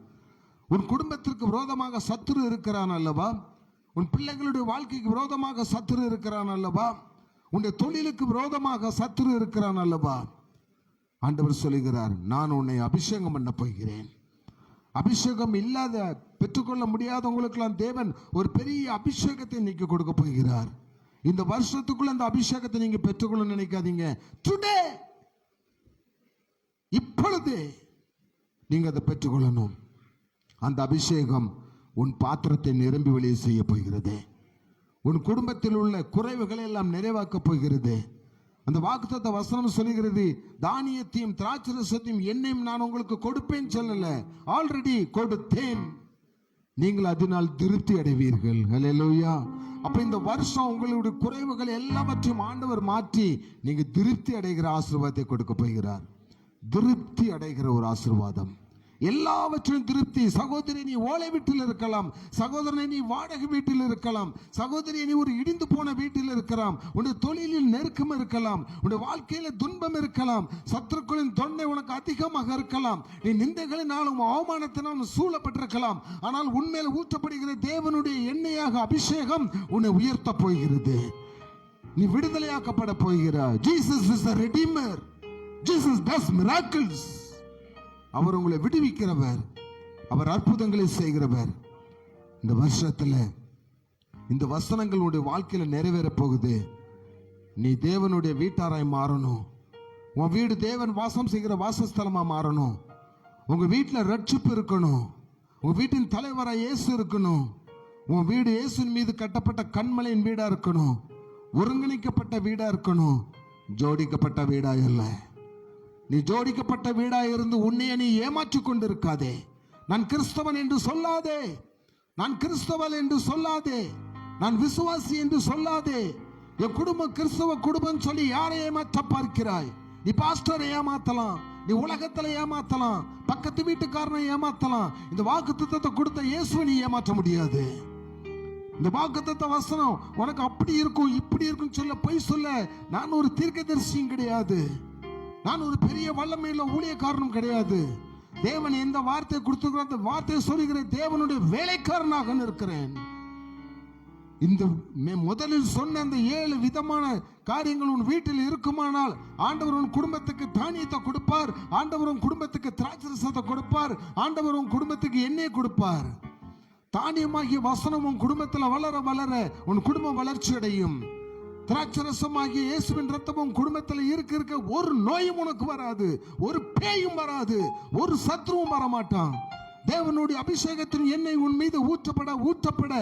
உன் குடும்பத்திற்கு விரோதமாக சத்துரு இருக்கிறான் அல்லவா, உன் பிள்ளைகளுடைய வாழ்க்கைக்கு விரோதமாக சத்துரு இருக்கிறான் அல்லவா, உன்னுடைய தொழிலுக்கு விரோதமாக சத்துரு இருக்கிறான் அல்லவா. ஆண்டவர் சொல்லுகிறார், நான் உன்னை அபிஷேகம் பண்ண போகிறேன். அபிஷேகம் இல்லாத பெற்றுக்கொள்ள முடியாதவங்களுக்கெல்லாம் தேவன் ஒரு பெரிய அபிஷேகத்தை இன்னைக்கு கொடுக்க போகிறார். இந்த வருஷத்துக்குள்ள அந்த அபிஷேகத்தை நீங்க பெற்றுக்கொள்ள நினைக்காதீங்க. டுடே, இப்பொழுது நீங்க அதை பெற்றுக்கொள்ளணும். அந்த அபிஷேகம் உன் பாத்திரத்தை நிரம்பி வெளியே செய்ய போகிறது. உன் குடும்பத்தில் உள்ள குறைவுகளை எல்லாம் நிறைவாக்க போகிறது. அந்த வாக்குத்தத்த வசனம் சொல்லுகிறது, தானியத்தையும் திராட்சரசத்தையும் எண்ணெயும் நான் உங்களுக்கு கொடுப்பேன் சொல்லல, ஆல்ரெடி கொடுத்தேன், நீங்கள் அதனால் திருப்தி அடைவீர்கள். ஹல்லேலூயா. அப்ப இந்த வருஷம் உங்களுடைய குறைவுகள் எல்லாவற்றையும் ஆண்டவர் மாற்றி நீங்க திருப்தி அடைகிற ஆசீர்வாதத்தை கொடுக்க போகிறார். திருப்தி அடைகிற ஒரு ஆசீர்வாதம், எல்லாவற்றையும் திருப்தி. சகோதரி, நீ ஓலை வீட்டில் இருக்கலாம், சகோதரனை நீ வாடகை வீட்டில் இருக்கலாம், சகோதரி நீ ஒரு இடிந்து போன வீட்டில் இருக்கலாம், உன்னுடைய தொழிலில் நெருக்கம் இருக்கலாம், உன்னுடைய வாழ்க்கையில துன்பம் இருக்கலாம், சத்துருக்களின் தொண்டை உனக்கு அதிகமாக இருக்கலாம், நீ நிந்தைகளினாலும் அவமானத்தினாலும் சூழப்பட்டிருக்கலாம். ஆனால் உன்மேல் ஊற்றப்படுகிற தேவனுடைய எண்ணெயாக அபிஷேகம் உன்னை உயர்த்த போகிறது. நீ விடுதலையாக்கப்பட போகிறாய். Jesus is a redeemer. Jesus does miracles. அவர் உங்களை விடுவிக்கிறவர், அவர் அற்புதங்களை செய்கிறவர். இந்த வருஷத்துல இந்த வசனங்கள் உன்னுடைய வாழ்க்கையில நிறைவேற போகுது. நீ தேவனுடைய வீட்டாராய் மாறணும். உன் வீடு தேவன் வாசம் செய்கிற வாசஸ்தலமா மாறணும். உங்க வீட்டில் ரட்சிப்பு இருக்கணும். உங்க வீட்டின் தலைவராய் இயேசு இருக்கணும். உன் வீடு இயேசுவின் மீது கட்டப்பட்ட கண்மலையின் வீடா இருக்கணும். ஒருங்கிணைக்கப்பட்ட வீடா இருக்கணும். ஜோடிக்கப்பட்ட வீடா இல்ல. நீ ஜோடிக்கப்பட்ட வீடா இருந்து உன்னைய நீ ஏமாற்றிக் கொண்டிருக்காதே. நான் கிறிஸ்தவன் என்று சொல்லாதே. நான் கிறிஸ்தவன் என்று சொல்லாதே. நான் விசுவாசி என்று சொல்லாதே. என் குடும்பம் கிறிஸ்தவ குடும்பம் சொல்லி யாரை ஏமாற்ற பார்க்கிறாய்? நீ பாஸ்டரை ஏமாத்தலாம், நீ உலகத்துல ஏமாத்தலாம், பக்கத்து வீட்டுக்காரனை ஏமாத்தலாம். இந்த வாக்குத்தத்தத்தை கொடுத்த இயேசுவை நீ ஏமாற்ற முடியாது. இந்த வாக்குத்தத்த வசனம் உனக்கு அப்படி இருக்கும் இப்படி இருக்கும் சொல்ல பொய் சொல்ல நான் ஒரு தீர்க்கதரிசியும் கிடையாது. நான் ஒரு பெரிய வல்லமையுள்ள ஊழியக்காரனும் கிடையாது. தேவன் எந்த வார்த்தையை கொடுத்துக்கிற அந்த வார்த்தையை சொல்லுகிற தேவனுடைய வேலைக்காரனாக இருக்கிறேன். இந்த முதலில் சொன்ன அந்த 7 விதமான காரியங்கள் உன் வீட்டில் இருக்குமானால் ஆண்டவர் உன் குடும்பத்துக்கு தானியத்தை கொடுப்பார். ஆண்டவர் உன் குடும்பத்துக்கு திராட்சரசத்தை கொடுப்பார். ஆண்டவர் உன் குடும்பத்துக்கு எண்ணெய் கொடுப்பார். தானியமாகிய வசனம் உன் குடும்பத்தில் வளர வளர உன் குடும்பம் வளர்ச்சி அடையும். திராட்சரசமாகிய இயேசுவின் ரத்தம் உன் குடும்பத்தில் இருக்க ஒரு நோயும் உனக்கு வராது, ஒரு பேயும் வராது, ஒரு சத்ருவும் வரமாட்டான். தேவனுடைய அபிஷேகத்தின் எண்ணெய் உன் மீது ஊற்றப்பட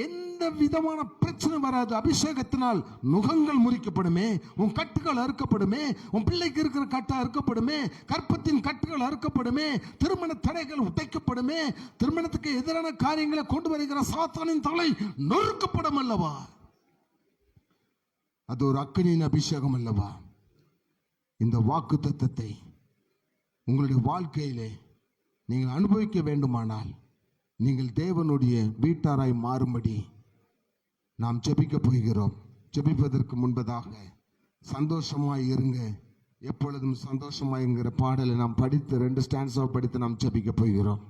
எந்த விதமான பிரச்சனை வராது. அபிஷேகத்தினால் நுகங்கள் முறிக்கப்படுமே, உன் கட்டுகள் அறுக்கப்படுமே, உன் பிள்ளைக்கு இருக்கிற கட்டு அறுக்கப்படுமே, கற்பத்தின் கட்டுகள் அறுக்கப்படுமே, திருமண தடைகள் உடைக்கப்படுமே, திருமணத்துக்கு எதிரான காரியங்களை கொண்டு வருகிற சாத்தானின் தலை நொறுக்கப்படும் அல்லவா? அது ஒரு அக்கினியின் அபிஷேகம் அல்லவா? இந்த வாக்கு தத்தத்தை உங்களுடைய வாழ்க்கையிலே நீங்கள் அனுபவிக்க வேண்டுமானால் நீங்கள் தேவனுடைய வீட்டாராய் மாறும்படி நாம் ஜெபிக்க போகிறோம். ஜெபிப்பதற்கு முன்பதாக சந்தோஷமாய் இருங்க, எப்பொழுதும் சந்தோஷமாய் என்கிற பாடலை நாம் படித்து 2 ஸ்டான்ஸா படித்து நாம் ஜெபிக்க போகிறோம்.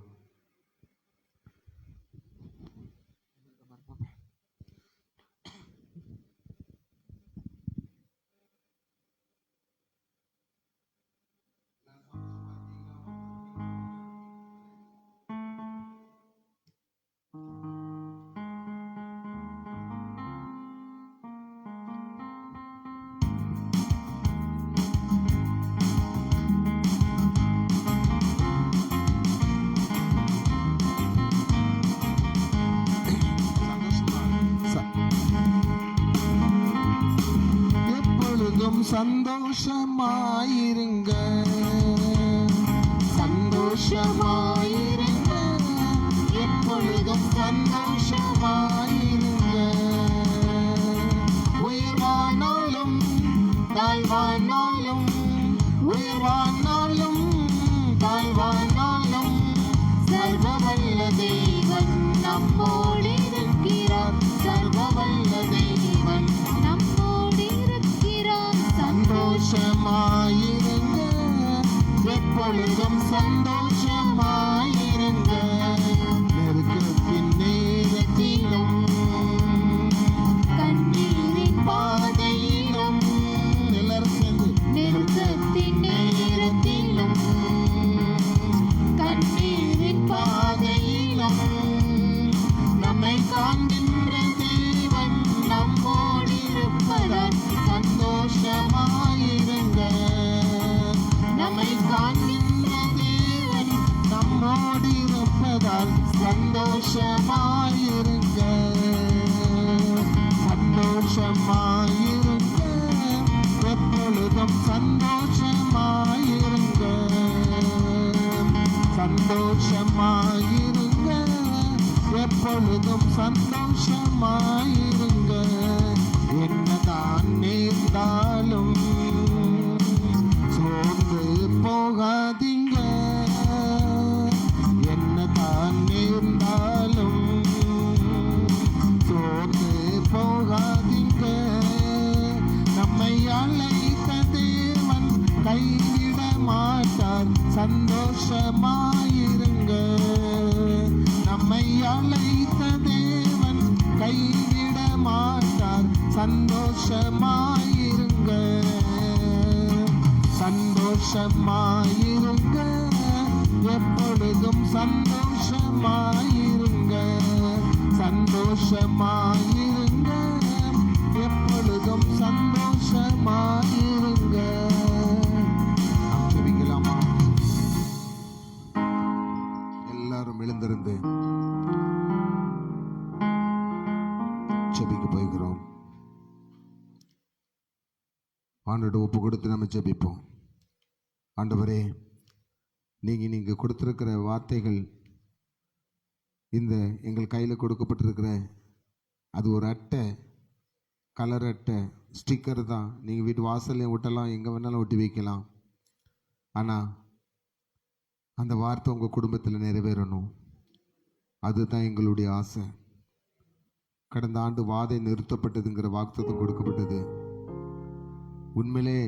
சந்தோஷமாயிருங்க, சந்தோஷமாயிருங்க, எப்பொழுதும் சந்தோஷமாயிருங்க. உயர்வானாலும் தாழ்வானாலும், உயர்வானாலும் தாழ்வானாலும் சர்வவல்ல தேவன் நம்மோடு இருக்கிறார். சர்வவல்ல தேவன் நம்மோடு இருக்கிறார். சந்தோஷமாயிருங்க, எப்பொழுதும் சந்தோஷமாயிருங்க. நெருக்கத்தின் நேரத்திலும் கண்ணீரின் பாதையிலும், எல்லாரும் சேர்ந்து நெருக்கத்தின் நேரத்திலும் கண்ணீரின் பாதையிலும் நம்மை காண்கின்ற தேவன் நம்மோடு இருப்பதால் சந்தோஷமாயிருங்க. நம்மை காண்கின்ற தேவன் நம்மோடு இருப்பதால் சந்தோஷமாயிருங்க. சந்தோஷமாயிருங்க, எப்பொழுதும் சந்தோஷமாயிருங்க. சந்தோஷமாயிருங்க, எப்பொழுதும் சந்தோஷமாயிருங்க. என்னதான் நேர்ந்தாலும் சோர்ந்து போகாதீங்க. என்னதான் நேர்ந்தாலும் சோர்ந்து போகாதீங்க. நம்மை அழைத்த தேவன் கைவிட மாட்டார். சந்தோஷமாயிருங்க. நம்மை அழைத்த தேவன் கைவிட மாட்டார். சந்தோஷமாயிருங்க. சந்தோஷமாயிருங்க, எப்பொழுதும் சந்தோஷமாயிருங்க. சந்தோஷமாயிருங்க, எப்பொழுதும் சந்தோஷமாயிருங்க. நாம் ஜெபிக்கலாமா? எல்லாரும் எழுந்திருந்து ஜெபிக்க போகிறோம். ஆண்டோட ஒப்பு கொடுத்து நம்ம ஜெபிப்போம். ஆண்டவரே, நீங்க கொடுத்திருக்கிற வார்த்தைகள் இந்த எங்கள் கையில் கொடுக்கப்பட்டிருக்கிற அது ஒரு அட்டை, கலர் அட்டை, ஸ்டிக்கர் தான். நீங்கள் வீட்டு வாசல்லையும் ஒட்டலாம், எங்கே வேணாலும் ஒட்டி வைக்கலாம். ஆனால் அந்த வார்த்தை உங்கள் குடும்பத்தில் நிறைவேறணும். அதுதான் எங்களுடைய ஆசை. கடந்த ஆண்டு வாதை நிறுத்தப்பட்டதுங்கிற வாக்குத்தத்தம் கொடுக்கப்பட்டது. உண்மையிலே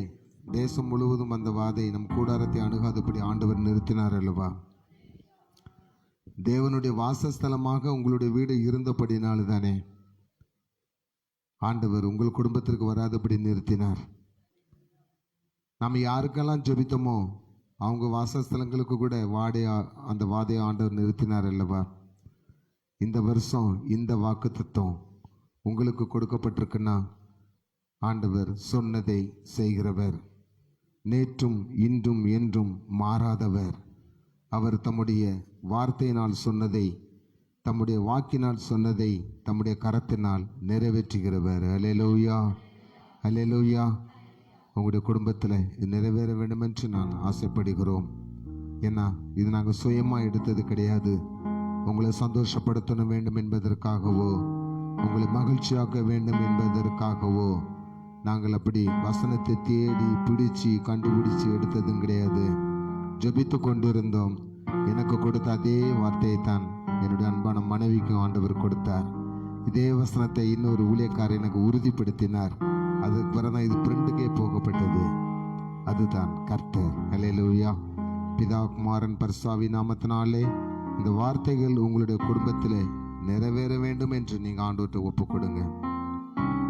தேசம் முழுவதும் அந்த வாதை நம் கூடாரத்தை அணுகாதபடி ஆண்டவர் நிறுத்தினார் அல்லவா? தேவனுடைய வாசஸ்தலமாக உங்களுடைய வீடு இருந்தபடினால தானே ஆண்டவர் உங்கள் குடும்பத்திற்கு வராதபடி நிறுத்தினார். நம்ம யாருக்கெல்லாம் ஜெபித்தோமோ அவங்க வாசஸ்தலங்களுக்கு கூட அந்த வாதையை ஆண்டவர் நிறுத்தினார் அல்லவா? இந்த வருஷம் இந்த வாக்குத்தத்தம் உங்களுக்கு கொடுக்கப்பட்டிருக்குன்னா, ஆண்டவர் சொன்னதை செய்கிறவர், நேற்றும் இன்றும் என்றும் மாறாதவர். அவர் தம்முடைய வார்த்தையினால் சொன்னதை, தம்முடைய வாக்கினால் சொன்னதை தம்முடைய கரத்தினால் நிறைவேற்றுகிறவர். அல்லேலூயா, அல்லேலூயா. உங்களுடைய குடும்பத்தில் இது நிறைவேற வேண்டும் என்று நான் ஆசைப்படுகிறோம். ஏன்னா இது நாங்கள் சுயமாக எடுத்தது கிடையாது. உங்களை சந்தோஷப்படுத்த வேண்டும் என்பதற்காகவோ, உங்களை மகிழ்ச்சியாக்க வேண்டும் என்பதற்காகவோ நாங்கள் அப்படி வசனத்தை தேடி பிடிச்சு கண்டுபிடிச்சு எடுத்ததும் கிடையாது. ஜெபித்து கொண்டிருந்தோம். எனக்கு கொடுத்த அதே வார்த்தையை தான் என்னுடைய அன்பான மனைவிக்கும் ஆண்டவர் கொடுத்தார். இதே வசனத்தை இன்னொரு ஊழியக்காரர் எனக்கு உறுதிப்படுத்தினார். அதுக்கு பிறகுதான் இது பிரிண்டுக்கே போகப்பட்டது. அதுதான் கர்த்தர். அல்லேலூயா. பிதா, குமாரன், பரிசுத்த நாமத்தினாலே இந்த வார்த்தைகள் உங்களுடைய குடும்பத்தில் நிறைவேற வேண்டும் என்று நீங்கள் ஆண்டவர்கிட்ட ஒப்பு கொடுங்க.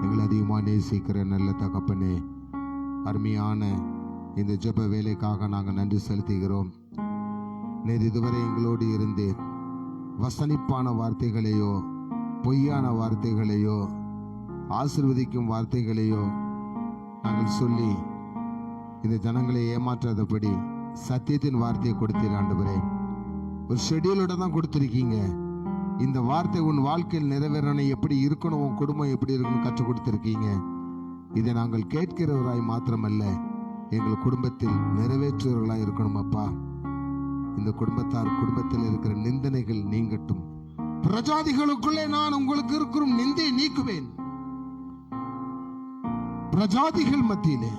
எங்களை அதிகமாக நேசிக்கிற நல்ல தகப்பனே, அருமையான இந்த ஜெப வேலைக்காக நாங்கள் நன்றி செலுத்துகிறோம். நேர் இதுவரை எங்களோடு இருந்து வசனிப்பான வார்த்தைகளையோ, பொய்யான வார்த்தைகளையோ, ஆசீர்வதிக்கும் வார்த்தைகளையோ நாங்கள் சொல்லி இந்த ஜனங்களை ஏமாற்றாதபடி சத்தியத்தின் வார்த்தையை கொடுத்தீர் ஆண்டவரே. ஒரு ஷெடியூலோட தான் கொடுத்துருக்கீங்க. இந்த வார்த்தை உன் வாழ்க்கையில் நிறைவேறணும், எப்படி இருக்கணும், உன் குடும்பம் எப்படி இருக்கணும் கற்றுக் கொடுத்துருக்கீங்க. இதை நாங்கள் கேட்கிறவராய் மாத்திரமல்ல, எங்கள் குடும்பத்தில் நிறைவேற்றுவர்களாய் இருக்கணும் அப்பா. இந்த குடும்பத்தில் இருக்கிற நிந்தனைகள் நீங்கட்டும். பிரஜாதிகளுக்குள்ளே நான் உங்களுக்கு இருக்கிற நிந்தை நீக்குவேன். பிரஜாதிகள் மத்தியிலே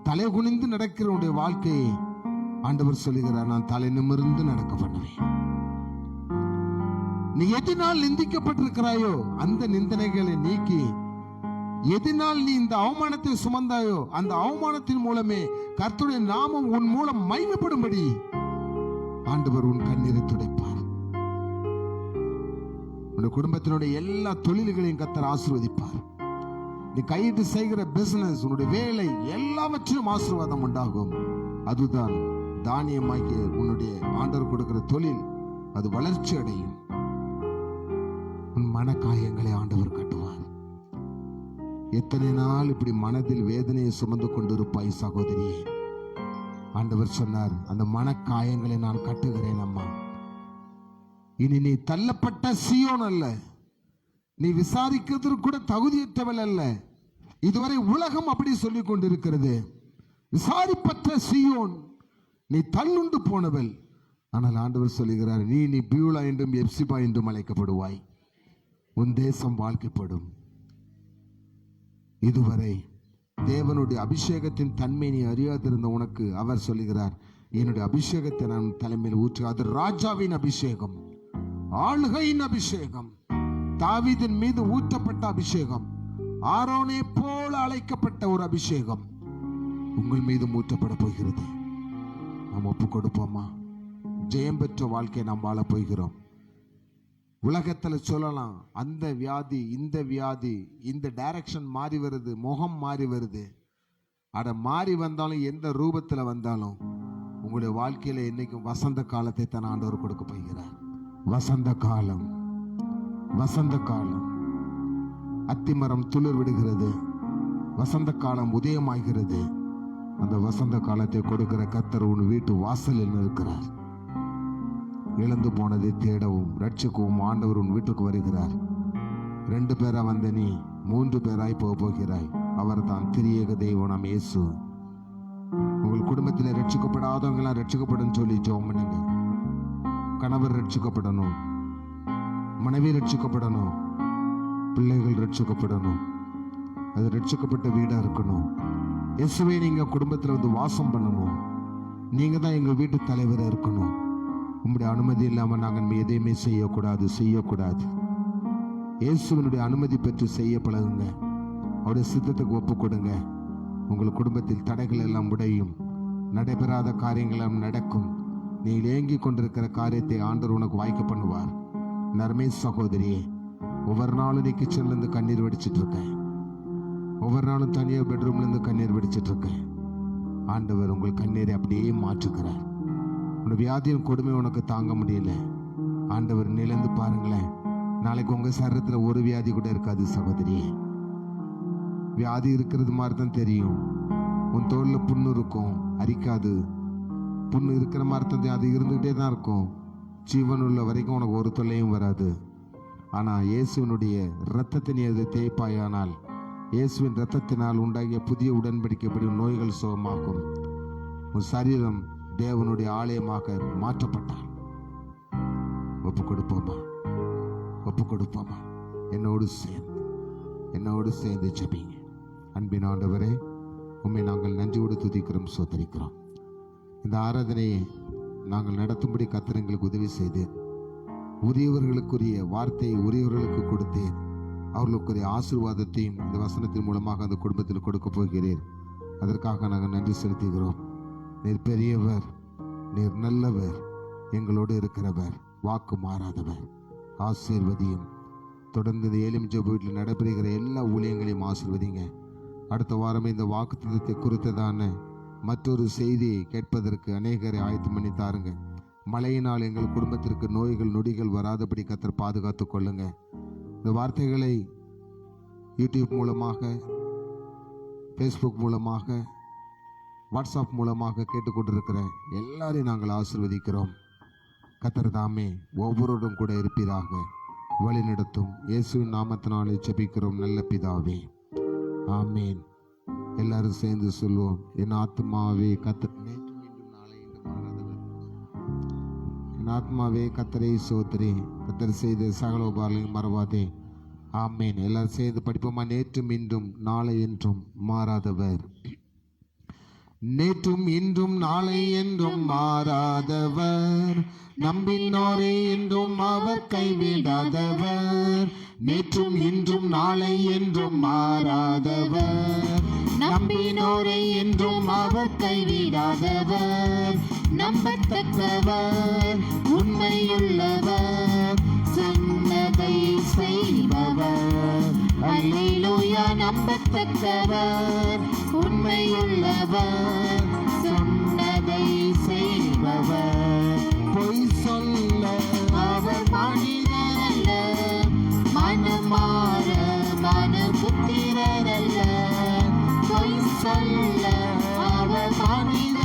தலை குனிந்து நடக்கிற வாழ்க்கையை ஆண்டவர் சொல்லுகிறார், நான் தலை நிமிர்ந்து நடக்க பண்ணுவேன். நீ எதனால் நிந்திக்கப்பட்டிருக்கிறாயோ அந்த நிந்தனைகளை நீக்கி, எதனால் நீ இந்த அவமானத்தை சுமந்தாயோ அந்த அவமானத்தின் மூலமே கர்த்தருடைய நாமம் உன் மூலம் மகிமைப்படும்படி ஆண்டவர் உன் கண்ணீரை துடைப்பார். உன் குடும்பத்தினுடைய எல்லா தொழில்களையும் கர்த்தர் ஆசீர்வதிப்பார். நீ கையிட்டு செய்கிற பிசினஸ், உன்னுடைய வேலை எல்லாவற்றிலும் ஆசீர்வாதம் உண்டாகும். அதுதான் தானியமாகிய உன்னுடைய ஆண்டவர் கொடுக்கிற தொழில், அது வளர்ச்சி அடையும். உன் மனக்காயங்களை ஆண்டவர் கட்டுவார். எத்தனை நாள் இப்படி மனதில் வேதனையை சுமந்து கொண்டிருப்பாய் சகோதரியே? ஆண்டவர் சொன்னார், அந்த மனக்காயங்களை நான் கட்டுகிறேன் அம்மா. இனி நீ தள்ளப்பட்ட சீயோன் அல்ல, நீ விசாரிக்கிறதுக்கு கூட தகுதியற்றவள் அல்ல. இதுவரை உலகம் அப்படி சொல்லிக் கொண்டிருக்கிறது. விசாரிப்பற்ற சீயோன், நீ தள்ளுண்டு போனவள். ஆனால் ஆண்டவர் சொல்லுகிறார், நீ பியூலா என்றும் எப்சிபா என்றும் அழைக்கப்படுவாய். உன் தேசம் வாழ்க்கைப்படும். இதுவரை தேவனுடைய அபிஷேகத்தின் தன்மை நீ அறியாதிருந்த உனக்கு அவர் சொல்லுகிறார், என்னுடைய அபிஷேகத்தை நான் தலைமையில் ஊற்று. அது ராஜாவின் அபிஷேகம், ஆளுகையின் அபிஷேகம், தாவீதின் மீது ஊற்றப்பட்ட அபிஷேகம், ஆரோனே போல அழைக்கப்பட்ட ஒரு அபிஷேகம் உங்கள் மீது ஊற்றப்பட போகிறது. நாம் ஒப்பு கொடுப்போமா? ஜெயம் பெற்ற வாழ்க்கையை நாம் வாழ போகிறோம். உலகத்தில் சொல்லலாம், அந்த வியாதி இந்த வியாதி, இந்த டைரக்ஷன் மாறி வருது, முகம் மாறி வருது. அட மாறி வந்தாலும் எந்த ரூபத்தில் வந்தாலும் உங்களுடைய வாழ்க்கையில என்னைக்கும் வசந்த காலத்தை தான் ஆண்டவர் கொடுக்க போகிறார். வசந்த காலம், வசந்த காலம், அத்திமரம் துளிர் விடுகிறது, வசந்த காலம் உதயமாகிறது. அந்த வசந்த காலத்தை கொடுக்கிற கர்த்தர் உன் வீட்டு வாசலில் இருக்கிறார். இழந்து போனதை தேடவும் ரட்சிக்கவும் ஆண்டவர் உன் வீட்டுக்கு வருகிறார். 2 பேரா வந்த நீ 3 பேராய் போகிறாய். அவர் தான் திரியேக தெய்வம் இயேசு. உங்கள் குடும்பத்தில் ரட்சிக்கப்படாதவங்க எல்லாம் ரட்சிக்கப்படும் சொல்லி ஜெபம் பண்ணுங்க. கணவர் ரட்சிக்கப்படணும், மனைவி ரட்சிக்கப்படணும், பிள்ளைகள் ரட்சிக்கப்படணும். அது ரட்சிக்கப்பட்ட வீடா இருக்கணும். இயேசுவே நீங்க குடும்பத்தில் வந்து வாசம் பண்ணணும். நீங்க தான் எங்க வீட்டு தலைவரா இருக்கணும். உங்களுடைய அனுமதி இல்லாம நாங்கள் எதையுமே செய்யக்கூடாது. இயேசுவினுடைய அனுமதி பெற்று செய்ய பழகுங்க. அவருடைய சித்தத்துக்கு ஒப்பு கொடுங்க. உங்கள் குடும்பத்தில் தடைகள் எல்லாம் உடையும், நடைபெறாத காரியங்கள் எல்லாம் நடக்கும். நீங்கள் ஏங்கி கொண்டிருக்கிற காரியத்தை ஆண்டவர் உனக்கு வாய்க்க பண்ணுவார். நர்மே சகோதரியே, ஒவ்வொரு நாளும் நீ கிச்சன்ல இருந்து கண்ணீர் வடிச்சிட்டு இருக்க, ஒவ்வொரு நாளும் தனியாக பெட்ரூம்ல இருந்து கண்ணீர் வடிச்சிட்டு இருக்க. ஆண்டவர் உங்கள் கண்ணீரை அப்படியே மாற்றுகிறார். உன் வியாதியின் கொடுமை உனக்கு தாங்க முடியல. ஆண்டவர் நிலந்து பாருங்களேன். நாளைக்கு உங்க சரீரத்துல ஒரு வியாதி கூட இருக்காது சகோதரியே. வியாதி இருக்கிறது மாதிரி தான் தெரியும். உன் தோல்ல புண்ணு இருக்கும், அரிக்காது. புண்ணு இருக்கிற மாதிரி தான் அது இருந்துகிட்டே தான் இருக்கும். ஜீவன் உள்ள வரைக்கும் உனக்கு ஒரு தொல்லையும் வராது. ஆனா இயேசுவினுடைய இரத்தத்தை நீ அதை தேய்ப்பாயானால், இயேசுவின் இரத்தத்தினால் உண்டாகிய புதிய உடன்படிக்கைப்படி நோய்கள் சுகமாகும். உன் சரீரம் தேவனுடைய ஆலயமாக மாற்றப்பட்டால் ஒப்பு கொடுப்போமா? என்னோடு சேர்ந்து ஜெபிங்க. அன்பின் ஆண்டவரே, உம்மை நாங்கள் நன்றியோடு துதிக்கிறோம், சோதரிக்கிறோம். இந்த ஆராதனையை நாங்கள் நடத்தும்படி கர்த்தர் எங்களுக்கு உதவி செய்தேன். உரியவர்களுக்குரிய வார்த்தையை உரியவர்களுக்கு கொடுத்தேன். அவர்களுக்குரிய ஆசீர்வாதத்தையும் இந்த வசனத்தின் மூலமாக அந்த குடும்பத்தில் கொடுக்க போகிறேன். அதற்காக நாங்கள் நன்றி செலுத்துகிறோம். நீர் பெரியவர், நீர் நல்லவர், எங்களோடு இருக்கிறவர், வாக்கு மாறாதவர். ஆசீர்வதியும். தொடர்ந்து இந்த ஏலிம் ஜெப வீட்டில் நடைபெறுகிற எல்லா ஊழியங்களையும் ஆசீர்வதிங்க. அடுத்த வாரமே இந்த வாக்குத்தத்தத்தை குறித்ததான மற்றொரு செய்தியை கேட்பதற்கு அநேகரை ஆயத்தம் பண்ணி தாருங்க. மழையினால் எங்கள் குடும்பத்திற்கு நோய்கள் நொடிகள் வராதபடி கர்த்தர் பாதுகாத்து கொள்ளுங்க. இந்த வார்த்தைகளை யூடியூப் மூலமாக, ஃபேஸ்புக் மூலமாக, வாட்ஸ்அப் மூலமாக கேட்டுக்கொண்டிருக்கிற எல்லாரையும் நாங்கள் ஆசீர்வதிக்கிறோம். கர்த்தர் தாமே ஒவ்வொருவரும் கூட இருப்பீராக. வழிநடத்தும் இயேசுவின் நாமத்தினாலே ஜெபிக்கிறோம் நல்ல பிதாவே, ஆமேன். எல்லாரும் சேர்ந்து சொல்லுவோம். என் ஆத்மாவே கர்த்தர் நேற்றும் இன்றும் நாளை என்று மாறாதவர். என் ஆத்மாவே கர்த்தரை சோதரி, கர்த்தர் செய்த சகல உபகாரங்களையும் மறவாதே. ஆமேன். எல்லாரும் சேர்ந்து படிப்போமா? நேற்றும் இன்றும் நாளை என்றும் மாறாதவர். நேற்றும் இன்றும் நாளை என்றும் மாறாதவர், நம்பினோரே என்றும் அவர் கைவிடாதவர். நேற்றும் இன்றும் நாளை என்றும் மாறாதவர், நம்பினோரே என்றும் அவர் கைவிடாதவர். நம்பத்தக்கவர், உண்மையுள்ளவர், சொன்னதை செய்பவர். அல்லேலூயா. நம்பத்தக்கவர், உண்மையுள்ளவர், சொன்னதை செய்பவர். பொய் சொல்ல அவர் மனிதர் அல்ல, மனமாற மனபுத்திரர் அல்ல. பொய் சொல்ல அவர் மனிதர்